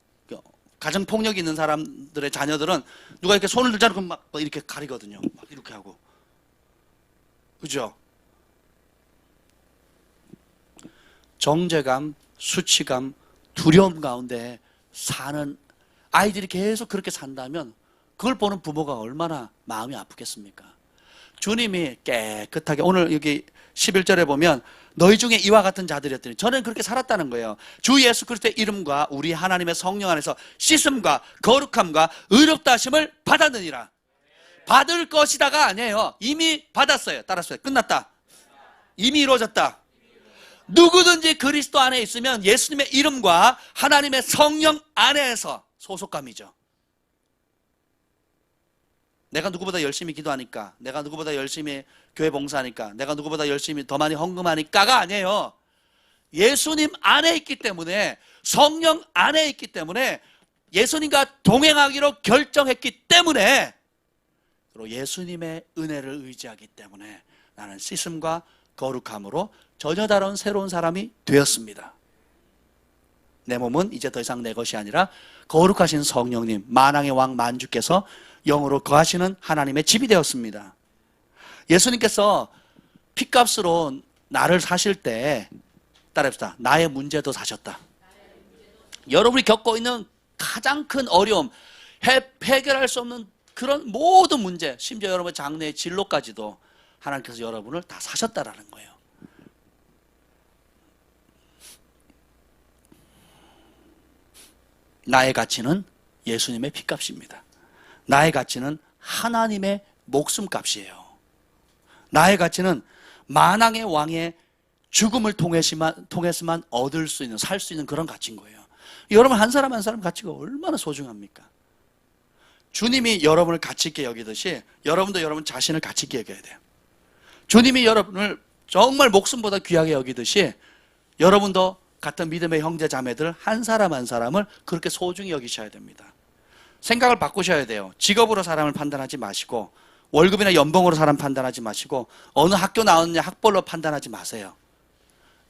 Speaker 1: 가정폭력이 있는 사람들의 자녀들은 누가 이렇게 손을 들자 그러면 막 이렇게 가리거든요. 막 이렇게 하고. 그죠? 정죄감, 수치감, 두려움 가운데 사는 아이들이 계속 그렇게 산다면 그걸 보는 부모가 얼마나 마음이 아프겠습니까? 주님이 깨끗하게 오늘 여기 11절에 보면 너희 중에 이와 같은 자들이었더니 저는 그렇게 살았다는 거예요. 주 예수 그리스도의 이름과 우리 하나님의 성령 안에서 씻음과 거룩함과 의롭다 하심을 받았느니라. 받을 것이다가 아니에요. 이미 받았어요. 따랐어요. 끝났다. 이미 이루어졌다. 누구든지 그리스도 안에 있으면 예수님의 이름과 하나님의 성령 안에서 소속감이죠. 내가 누구보다 열심히 기도하니까, 내가 누구보다 열심히 교회 봉사하니까, 내가 누구보다 열심히 더 많이 헌금하니까가 아니에요. 예수님 안에 있기 때문에, 성령 안에 있기 때문에, 예수님과 동행하기로 결정했기 때문에, 그리고 예수님의 은혜를 의지하기 때문에 나는 씻음과 거룩함으로 전혀 다른 새로운 사람이 되었습니다. 내 몸은 이제 더 이상 내 것이 아니라 거룩하신 성령님, 만왕의 왕 만주께서 영으로 거하시는 하나님의 집이 되었습니다. 예수님께서 핏값으로 나를 사실 때, 따라합시다. 나의 문제도 사셨다. 여러분이 겪고 있는 가장 큰 어려움, 해결할 수 없는 그런 모든 문제, 심지어 여러분의 장래의 진로까지도 하나님께서 여러분을 다 사셨다라는 거예요. 나의 가치는 예수님의 핏값입니다. 나의 가치는 하나님의 목숨값이에요. 나의 가치는 만왕의 왕의 죽음을 통해서만 얻을 수 있는, 살 수 있는 그런 가치인 거예요. 여러분 한 사람 한 사람 가치가 얼마나 소중합니까? 주님이 여러분을 가치 있게 여기듯이 여러분도 여러분 자신을 가치 있게 여겨야 돼요. 주님이 여러분을 정말 목숨보다 귀하게 여기듯이 여러분도 같은 믿음의 형제 자매들 한 사람 한 사람을 그렇게 소중히 여기셔야 됩니다. 생각을 바꾸셔야 돼요. 직업으로 사람을 판단하지 마시고, 월급이나 연봉으로 사람 판단하지 마시고, 어느 학교 나왔느냐 학벌로 판단하지 마세요.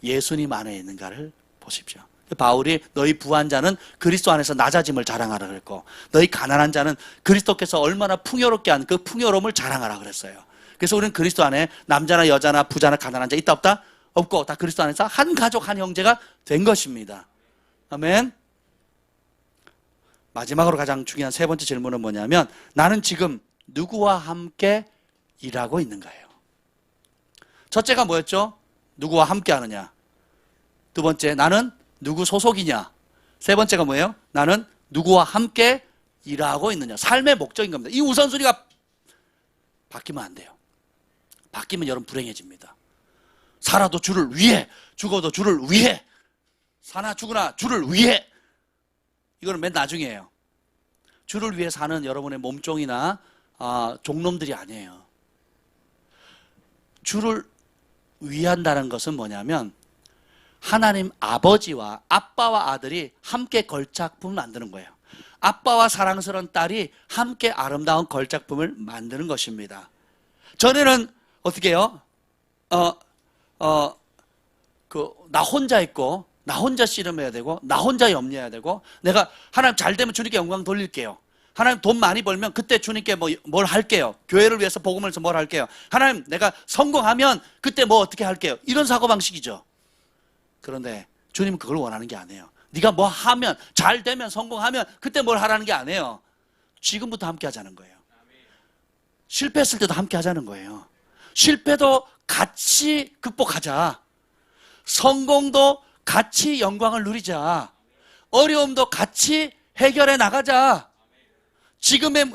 Speaker 1: 예수님 안에 있는가를 보십시오. 바울이 너희 부한 자는 그리스도 안에서 낮아짐을 자랑하라 그랬고, 너희 가난한 자는 그리스도께서 얼마나 풍요롭게 한 그 풍요로움을 자랑하라 그랬어요. 그래서 우리는 그리스도 안에 남자나 여자나 부자나 가난한 자 있다 없다? 없고 다 그리스도 안에서 한 가족 한 형제가 된 것입니다. 아멘. 마지막으로 가장 중요한 세 번째 질문은 뭐냐면, 나는 지금 누구와 함께 일하고 있는가요? 첫째가 뭐였죠? 누구와 함께 하느냐. 두 번째, 나는 누구 소속이냐. 세 번째가 뭐예요? 나는 누구와 함께 일하고 있느냐. 삶의 목적인 겁니다. 이 우선순위가 바뀌면 안 돼요. 바뀌면 여러분 불행해집니다. 살아도 주를 위해, 죽어도 주를 위해, 사나 죽으나 주를 위해. 이거는 맨 나중이에요. 주를 위해 사는 여러분의 몸종이나 종놈들이 아니에요. 주를 위한다는 것은 뭐냐면, 하나님 아버지와 아빠와 아들이 함께 걸작품을 만드는 거예요. 아빠와 사랑스러운 딸이 함께 아름다운 걸작품을 만드는 것입니다. 전에는 어떻게 해요? 나 혼자 있고, 나 혼자 씨름해야 되고, 나 혼자 염려해야 되고, 내가 하나님 잘 되면 주님께 영광 돌릴게요. 하나님 돈 많이 벌면 그때 주님께 뭘 할게요. 교회를 위해서 복음을 위해서 뭘 할게요. 하나님 내가 성공하면 그때 뭐 어떻게 할게요. 이런 사고방식이죠. 그런데 주님은 그걸 원하는 게 아니에요. 네가 뭐 하면, 잘 되면, 성공하면 그때 뭘 하라는 게 아니에요. 지금부터 함께 하자는 거예요. 실패했을 때도 함께 하자는 거예요. 실패도 같이 극복하자. 성공도 같이 영광을 누리자. 어려움도 같이 해결해 나가자. 지금의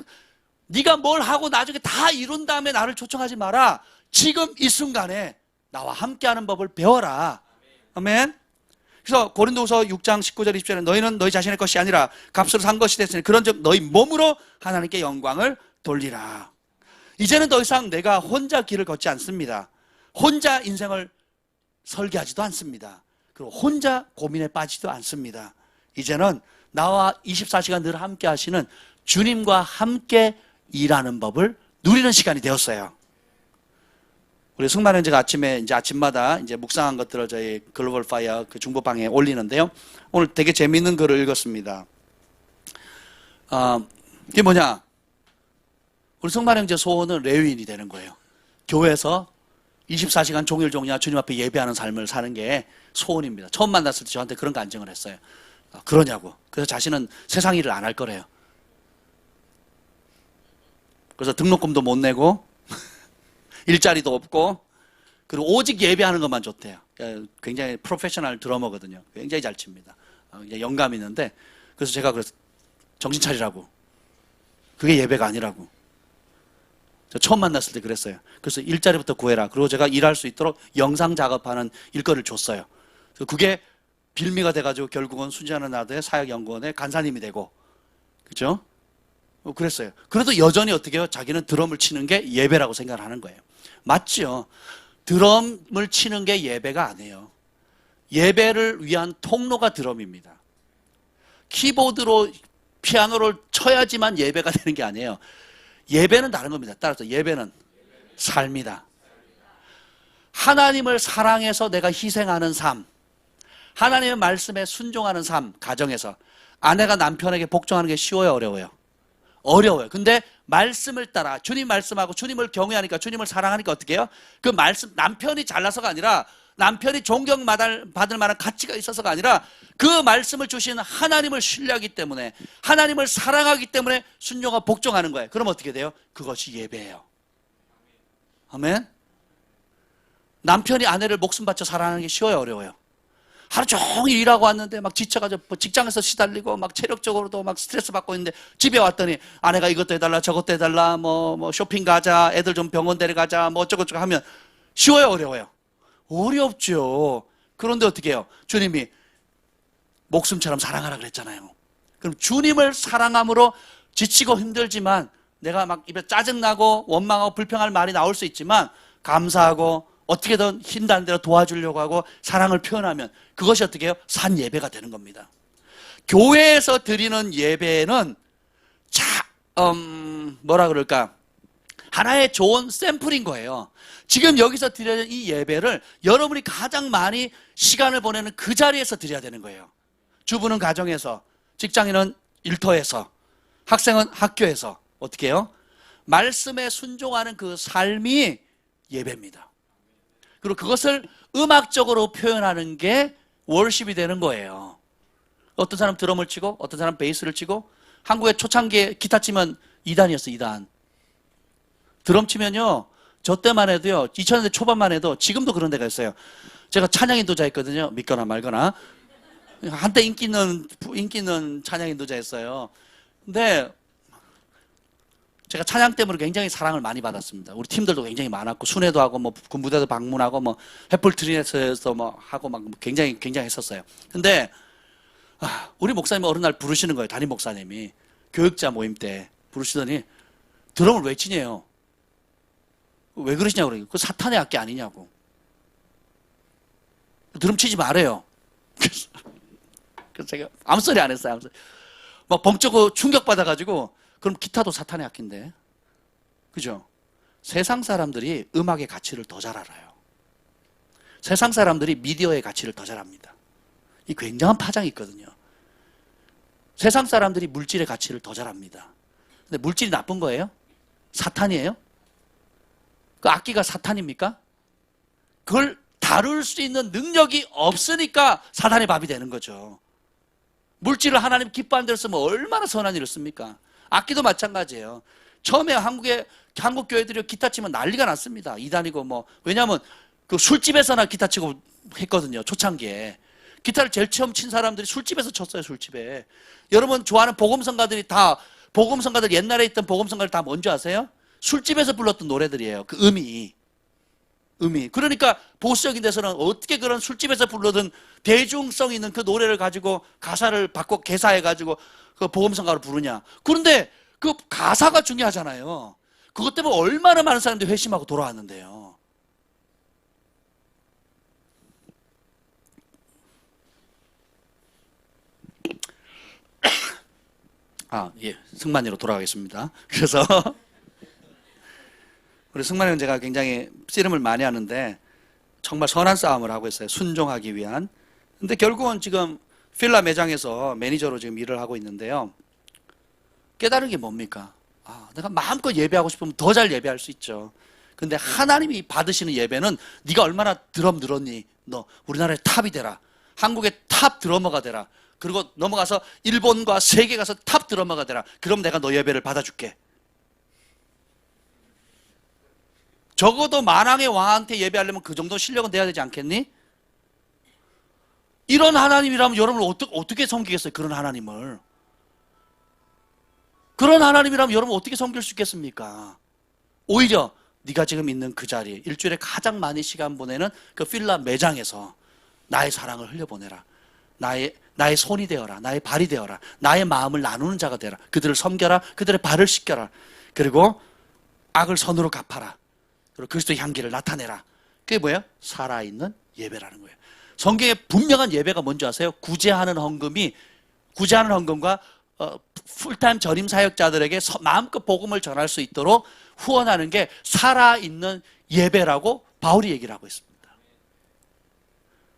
Speaker 1: 네가 뭘 하고 나중에 다 이룬 다음에 나를 초청하지 마라. 지금 이 순간에 나와 함께하는 법을 배워라. 아멘. 그래서 고린도후서 6장 19절 20절에 너희는 너희 자신의 것이 아니라 값으로 산 것이 됐으니 그런즉 너희 몸으로 하나님께 영광을 돌리라. 이제는 더 이상 내가 혼자 길을 걷지 않습니다. 혼자 인생을 설계하지도 않습니다. 그리고 혼자 고민에 빠지지도 않습니다. 이제는 나와 24시간 늘 함께 하시는 주님과 함께 일하는 법을 누리는 시간이 되었어요. 우리 승만형제가 아침에 이제 아침마다 이제 묵상한 것들을 저희 글로벌 파이어 그 중보방에 올리는데요. 오늘 되게 재미있는 글을 읽었습니다. 이게 뭐냐? 우리 승만형제 소원은 레위인이 되는 거예요. 교회에서 24시간 종일종일 주님 앞에 예배하는 삶을 사는 게 소원입니다. 처음 만났을 때 저한테 그런 간증을 했어요. 그러냐고. 그래서 자신은 세상 일을 안 할 거래요. 그래서 등록금도 못 내고 일자리도 없고, 그리고 오직 예배하는 것만 좋대요. 굉장히 프로페셔널 드러머거든요. 굉장히 잘 칩니다. 영감이 있는데, 그래서 제가 그래서 정신 차리라고. 그게 예배가 아니라고. 저 처음 만났을 때 그랬어요. 그래서 일자리부터 구해라. 그리고 제가 일할 수 있도록 영상 작업하는 일거리를 줬어요. 그래서 그게 빌미가 돼가지고 결국은 순진한 아들의 사역연구원의 간사님이 되고, 그죠? 그랬어요. 그래도 여전히 어떻게 해요? 자기는 드럼을 치는 게 예배라고 생각을 하는 거예요. 맞죠? 드럼을 치는 게 예배가 아니에요. 예배를 위한 통로가 드럼입니다. 키보드로 피아노를 쳐야지만 예배가 되는 게 아니에요. 예배는 다른 겁니다. 따라서 예배는 삶이다. 하나님을 사랑해서 내가 희생하는 삶, 하나님의 말씀에 순종하는 삶, 가정에서 아내가 남편에게 복종하는 게 쉬워요, 어려워요? 어려워요. 근데 말씀을 따라 주님 말씀하고 주님을 경외하니까, 주님을 사랑하니까 어떻게 해요? 그 말씀, 남편이 잘나서가 아니라, 남편이 존경받을 만한 가치가 있어서가 아니라, 그 말씀을 주신 하나님을 신뢰하기 때문에, 하나님을 사랑하기 때문에 순종하고 복종하는 거예요. 그럼 어떻게 돼요? 그것이 예배예요. 아멘. 남편이 아내를 목숨 바쳐 사랑하는 게 쉬워요, 어려워요? 하루 종일 일하고 왔는데 막 지쳐가지고 직장에서 시달리고 막 체력적으로도 막 스트레스 받고 있는데, 집에 왔더니 아내가 이것도 해달라 저것도 해달라, 뭐 쇼핑 가자, 애들 좀 병원 데려가자, 뭐 어쩌고저쩌고 하면 쉬워요, 어려워요? 어렵죠. 그런데 어떻게 해요? 주님이 목숨처럼 사랑하라 그랬잖아요. 그럼 주님을 사랑함으로 지치고 힘들지만, 내가 막 입에 짜증나고 원망하고 불평할 말이 나올 수 있지만 감사하고 어떻게든 힘닿는 대로 도와주려고 하고 사랑을 표현하면 그것이 어떻게 해요? 산 예배가 되는 겁니다. 교회에서 드리는 예배는 뭐라 그럴까? 하나의 좋은 샘플인 거예요. 지금 여기서 드려야 이 예배를 여러분이 가장 많이 시간을 보내는 그 자리에서 드려야 되는 거예요. 주부는 가정에서, 직장인은 일터에서, 학생은 학교에서. 어떻게 해요? 말씀에 순종하는 그 삶이 예배입니다. 그리고 그것을 음악적으로 표현하는 게 월십이 되는 거예요. 어떤 사람 드럼을 치고 어떤 사람 베이스를 치고, 한국의 초창기에 기타 치면 2단이었어요. 2단. 드럼 치면요, 저 때만 해도요, 2000년대 초반만 해도, 지금도 그런 데가 있어요. 제가 찬양 인도자 했거든요. 믿거나 말거나. 한때 인기 있는 찬양 인도자였어요. 근데 제가 찬양 때문에 굉장히 사랑을 많이 받았습니다. 우리 팀들도 굉장히 많았고, 순회도 하고, 뭐, 그 무대도 방문하고, 뭐, 햇불 트리넷에서 뭐, 하고, 막, 굉장히 했었어요. 근데, 우리 목사님이 어느 날 부르시는 거예요. 담임 목사님이. 교육자 모임 때 부르시더니, 드럼을 왜 치냐요? 왜 그러시냐고 그러니까, 그 사탄의 악기 아니냐고. 드럼 치지 말아요. 그래서 제가 아무 소리 안 했어요. 막 벙쩍고 충격받아가지고, 그럼 기타도 사탄의 악기인데, 그죠? 세상 사람들이 음악의 가치를 더 잘 알아요. 세상 사람들이 미디어의 가치를 더 잘 압니다. 이 굉장한 파장이 있거든요. 세상 사람들이 물질의 가치를 더 잘 압니다. 근데 물질이 나쁜 거예요? 사탄이에요? 그 악기가 사탄입니까? 그걸 다룰 수 있는 능력이 없으니까 사탄의 밥이 되는 거죠. 물질을 하나님 기뻐하는 대로 쓰면 얼마나 선한 일을 씁니까? 악기도 마찬가지예요. 처음에 한국 교회들이 기타 치면 난리가 났습니다. 이단이고 뭐. 왜냐하면 그 술집에서나 기타 치고 했거든요. 초창기에. 기타를 제일 처음 친 사람들이 술집에서 쳤어요. 술집에. 여러분 좋아하는 복음성가들이 다, 복음성가들 옛날에 있던 복음성가들 다 뭔지 아세요? 술집에서 불렀던 노래들이에요. 그 음이. 그러니까 보수적인 데서는 어떻게 그런 술집에서 불러든 대중성 있는 그 노래를 가지고 가사를 바꿔 개사해가지고 그 복음성가로 부르냐. 그런데 그 가사가 중요하잖아요. 그것 때문에 얼마나 많은 사람들이 회심하고 돌아왔는데요. 승만이로 돌아가겠습니다. 그래서 우리 승만이 형제가 굉장히 씨름을 많이 하는데 정말 선한 싸움을 하고 있어요. 순종하기 위한. 근데 결국은 지금 필라 매장에서 매니저로 지금 일을 하고 있는데요. 깨달은 게 뭡니까? 내가 마음껏 예배하고 싶으면 더 잘 예배할 수 있죠. 근데 하나님이 받으시는 예배는 네가 얼마나 드럼 늘었니? 너 우리나라의 탑이 되라. 한국의 탑 드러머가 되라. 그리고 넘어가서 일본과 세계 가서 탑 드러머가 되라. 그럼 내가 너 예배를 받아줄게. 적어도 만왕의 왕한테 예배하려면 그 정도 실력은 돼야 되지 않겠니? 이런 하나님이라면 여러분을 어떻게 섬기겠어요? 그런 하나님을. 그런 하나님이라면 여러분 어떻게 섬길 수 있겠습니까? 오히려 네가 지금 있는 그 자리, 일주일에 가장 많이 시간 보내는 그 필라 매장에서 나의 사랑을 흘려보내라. 나의 손이 되어라. 나의 발이 되어라. 나의 마음을 나누는 자가 되라. 그들을 섬겨라. 그들의 발을 씻겨라. 그리고 악을 선으로 갚아라. 그리고 그리스도의 향기를 나타내라. 그게 뭐예요? 살아있는 예배라는 거예요. 성경에 분명한 예배가 뭔지 아세요? 구제하는 헌금과 풀타임 전임 사역자들에게 마음껏 복음을 전할 수 있도록 후원하는 게 살아있는 예배라고 바울이 얘기를 하고 있습니다.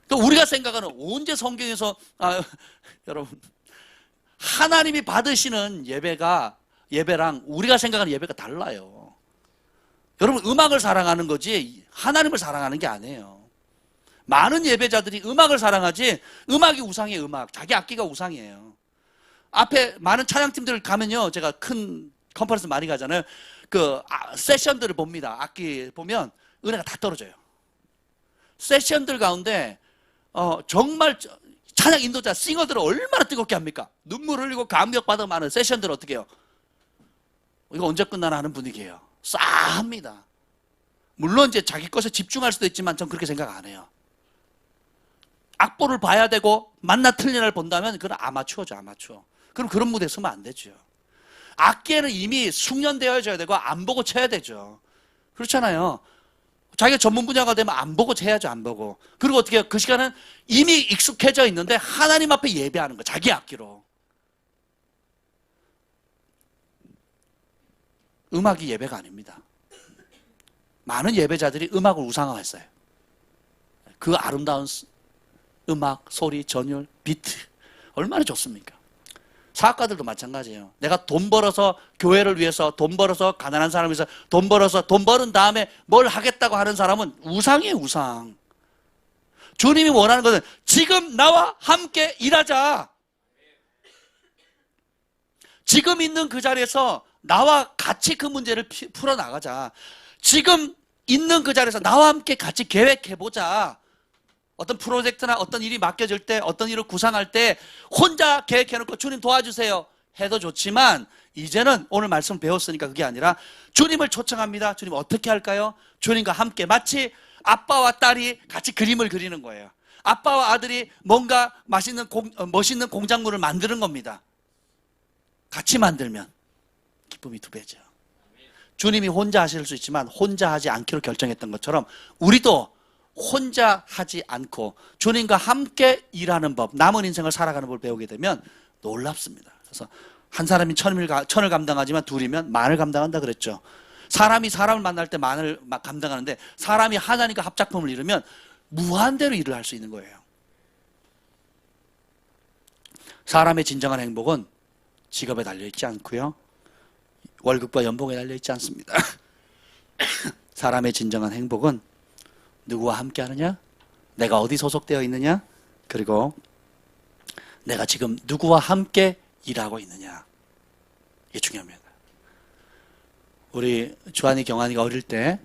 Speaker 1: 또 우리가 생각하는 언제 성경에서 여러분 하나님이 받으시는 예배랑 우리가 생각하는 예배가 달라요. 여러분 음악을 사랑하는 거지 하나님을 사랑하는 게 아니에요. 많은 예배자들이 음악을 사랑하지 음악이 우상이에요. 자기 악기가 우상이에요. 앞에 많은 찬양팀들 가면요, 제가 큰 컨퍼런스 많이 가잖아요. 세션들을 봅니다. 악기 보면 은혜가 다 떨어져요. 세션들 가운데 정말 찬양 인도자 싱어들을 얼마나 뜨겁게 합니까? 눈물 흘리고 감격받아 많은 세션들 어떻게 해요? 이거 언제 끝나나 하는 분위기예요. 싸합니다. 물론 이제 자기 것에 집중할 수도 있지만 전 그렇게 생각 안 해요. 악보를 봐야 되고 만나 틀린 날 본다면 그건 아마추어죠. 그럼 그런 무대에 서면 안 되죠. 악기에는 이미 숙련되어져야 되고 안 보고 쳐야 되죠. 그렇잖아요. 자기가 전문 분야가 되면 안 보고 쳐야죠. 안 보고. 그리고 어떻게 해요? 그 시간은 이미 익숙해져 있는데 하나님 앞에 예배하는 거, 자기 악기로. 음악이 예배가 아닙니다. 많은 예배자들이 음악을 우상화했어요. 그 아름다운 음악, 소리, 전율, 비트 얼마나 좋습니까? 사업가들도 마찬가지예요. 내가 돈 벌어서 교회를 위해서 돈 벌어서 가난한 사람을 위해서 돈 벌어서 돈 버는 다음에 뭘 하겠다고 하는 사람은 우상이에요. 우상. 주님이 원하는 것은 지금 나와 함께 일하자. 지금 있는 그 자리에서 나와 같이 그 문제를 풀어나가자. 지금 있는 그 자리에서 나와 함께 같이 계획해보자. 어떤 프로젝트나 어떤 일이 맡겨질 때, 어떤 일을 구상할 때 혼자 계획해놓고 주님 도와주세요 해도 좋지만, 이제는 오늘 말씀 배웠으니까 그게 아니라 주님을 초청합니다. 주님 어떻게 할까요? 주님과 함께 마치 아빠와 딸이 같이 그림을 그리는 거예요. 아빠와 아들이 뭔가 멋있는 공작물을 만드는 겁니다. 같이 만들면 기쁨이 2배죠. 주님이 혼자 하실 수 있지만 혼자 하지 않기로 결정했던 것처럼 우리도 혼자 하지 않고 주님과 함께 일하는 법, 남은 인생을 살아가는 법을 배우게 되면 놀랍습니다. 그래서 한 사람이 천을 감당하지만 둘이면 만을 감당한다 그랬죠. 사람이 사람을 만날 때 만을 감당하는데 사람이 하나님과 합작품을 이루면 무한대로 일을 할 수 있는 거예요. 사람의 진정한 행복은 직업에 달려있지 않고요, 월급과 연봉에 달려있지 않습니다. 사람의 진정한 행복은 누구와 함께 하느냐? 내가 어디 소속되어 있느냐? 그리고 내가 지금 누구와 함께 일하고 있느냐? 이게 중요합니다. 우리 주한이 경환이가 어릴 때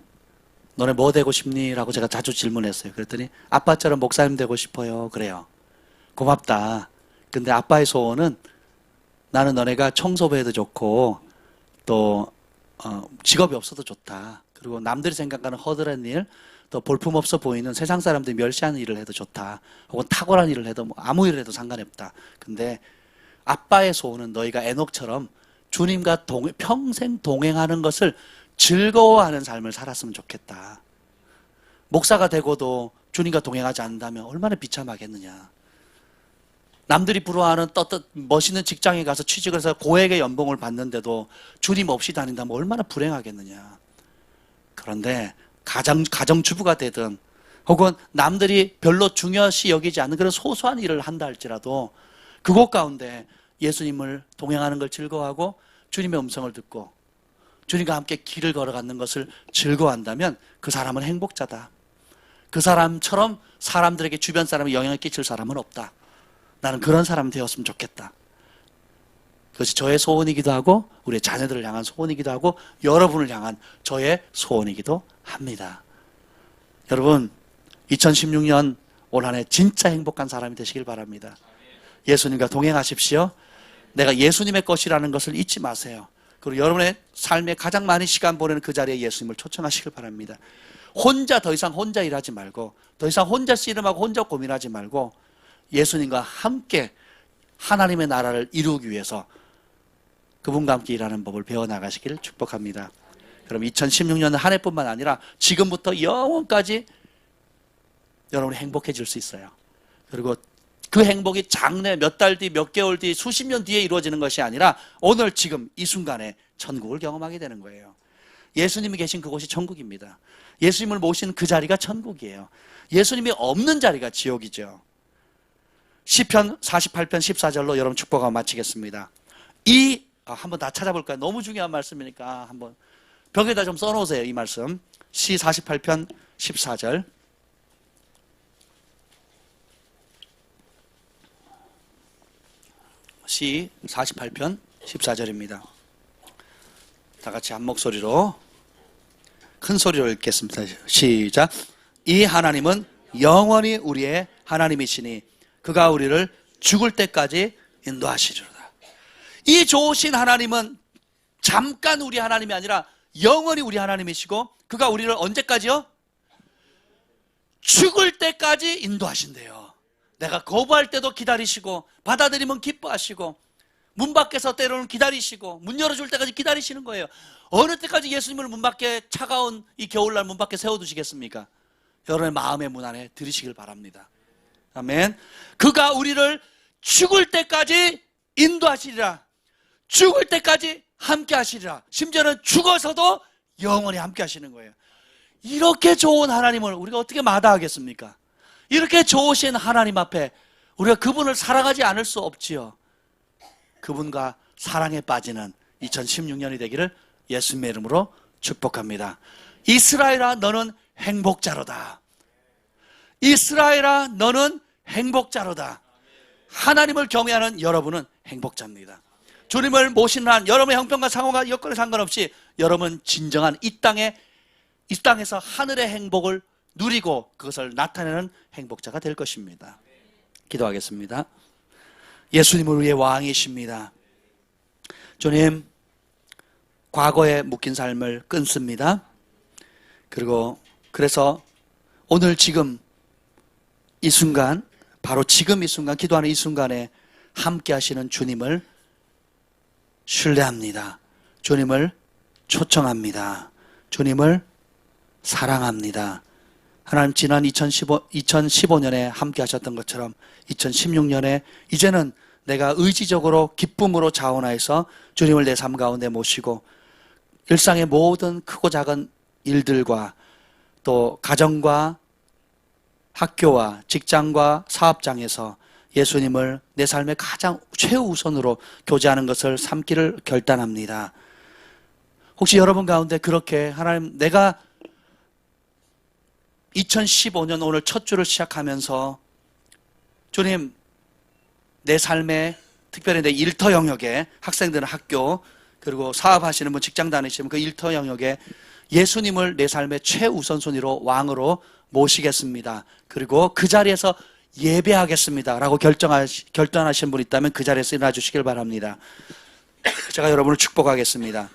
Speaker 1: 너네 뭐 되고 싶니? 라고 제가 자주 질문했어요. 그랬더니 아빠처럼 목사님 되고 싶어요. 그래요. 고맙다. 근데 아빠의 소원은 나는 너네가 청소부 해도 좋고 또 직업이 없어도 좋다. 그리고 남들이 생각하는 허드렛 일, 또 볼품없어 보이는 세상 사람들이 멸시하는 일을 해도 좋다. 혹은 탁월한 일을 해도 아무 일을 해도 상관이 없다. 근데 아빠의 소원은 너희가 에녹처럼 주님과 평생 동행하는 것을 즐거워하는 삶을 살았으면 좋겠다. 목사가 되고도 주님과 동행하지 않는다면 얼마나 비참하겠느냐. 남들이 부러워하는 멋있는 직장에 가서 취직을 해서 고액의 연봉을 받는데도 주님 없이 다닌다면 얼마나 불행하겠느냐. 그런데 가정주부가 되든 혹은 남들이 별로 중요시 여기지 않는 그런 소소한 일을 한다 할지라도 그곳 가운데 예수님을 동행하는 걸 즐거워하고 주님의 음성을 듣고 주님과 함께 길을 걸어가는 것을 즐거워한다면 그 사람은 행복자다. 그 사람처럼 사람들에게, 주변 사람에 영향을 끼칠 사람은 없다. 나는 그런 사람 되었으면 좋겠다. 그것이 저의 소원이기도 하고 우리의 자녀들을 향한 소원이기도 하고 여러분을 향한 저의 소원이기도 합니다. 여러분, 2016년 올 한 해 진짜 행복한 사람이 되시길 바랍니다. 예수님과 동행하십시오. 내가 예수님의 것이라는 것을 잊지 마세요. 그리고 여러분의 삶에 가장 많은 시간 보내는 그 자리에 예수님을 초청하시길 바랍니다. 혼자 더 이상 혼자 일하지 말고, 더 이상 혼자 씨름하고 혼자 고민하지 말고 예수님과 함께 하나님의 나라를 이루기 위해서 그분과 함께 일하는 법을 배워나가시기를 축복합니다. 그럼 2016년 한 해뿐만 아니라 지금부터 영원까지 여러분이 행복해질 수 있어요. 그리고 그 행복이 장래 몇 달 뒤, 몇 개월 뒤, 수십 년 뒤에 이루어지는 것이 아니라 오늘 지금 이 순간에 천국을 경험하게 되는 거예요. 예수님이 계신 그곳이 천국입니다. 예수님을 모신 그 자리가 천국이에요. 예수님이 없는 자리가 지옥이죠. 시편 48편 14절로 여러분 축복하고 마치겠습니다. 한번 다 찾아볼까요? 너무 중요한 말씀이니까 한번 벽에다 좀 써놓으세요. 이 말씀. 시 48편 14절. 시 48편 14절입니다. 다 같이 한 목소리로 큰 소리로 읽겠습니다. 시작. 이 하나님은 영원히 우리의 하나님이시니 그가 우리를 죽을 때까지 인도하시리로다. 이 좋으신 하나님은 잠깐 우리 하나님이 아니라 영원히 우리 하나님이시고 그가 우리를 언제까지요? 죽을 때까지 인도하신대요. 내가 거부할 때도 기다리시고 받아들이면 기뻐하시고 문 밖에서 때로는 기다리시고 문 열어줄 때까지 기다리시는 거예요. 어느 때까지 예수님을 문 밖에 차가운 이 겨울날 문 밖에 세워두시겠습니까? 여러분의 마음의 문 안에 들이시길 바랍니다. 아멘. 그가 우리를 죽을 때까지 인도하시리라. 죽을 때까지 함께 하시리라. 심지어는 죽어서도 영원히 함께 하시는 거예요. 이렇게 좋은 하나님을 우리가 어떻게 마다하겠습니까? 이렇게 좋으신 하나님 앞에 우리가 그분을 사랑하지 않을 수 없지요. 그분과 사랑에 빠지는 2016년이 되기를 예수님의 이름으로 축복합니다. 이스라엘아 너는 행복자로다. 이스라엘아 너는 행복자로다. 하나님을 경외하는 여러분은 행복자입니다. 주님을 모시는 한 여러분의 형편과 상황과 여건에 상관없이 여러분 진정한 이 땅에서 하늘의 행복을 누리고 그것을 나타내는 행복자가 될 것입니다. 기도하겠습니다. 예수님을 위해 왕이십니다. 주님, 과거에 묶인 삶을 끊습니다. 그래서 오늘 지금 이 순간, 바로 지금 이 순간, 기도하는 이 순간에 함께 하시는 주님을 신뢰합니다. 주님을 초청합니다. 주님을 사랑합니다. 하나님, 지난 2015년에 함께 하셨던 것처럼 2016년에 이제는 내가 의지적으로 기쁨으로 자원하여서 주님을 내 삶 가운데 모시고 일상의 모든 크고 작은 일들과 또 가정과 학교와 직장과 사업장에서 예수님을 내 삶의 가장 최우선으로 교제하는 것을 삼기를 결단합니다. 혹시 여러분 가운데 그렇게 하나님, 내가 2015년 오늘 첫 주를 시작하면서 주님, 내 삶에 특별히 내 일터 영역에 학생들은 학교, 그리고 사업하시는 분, 직장 다니시는 그 일터 영역에 예수님을 내 삶의 최우선순위로 왕으로 모시겠습니다. 그리고 그 자리에서 예배하겠습니다 라고 결단하신 분 있다면 그 자리에서 일어나 주시길 바랍니다. 제가 여러분을 축복하겠습니다.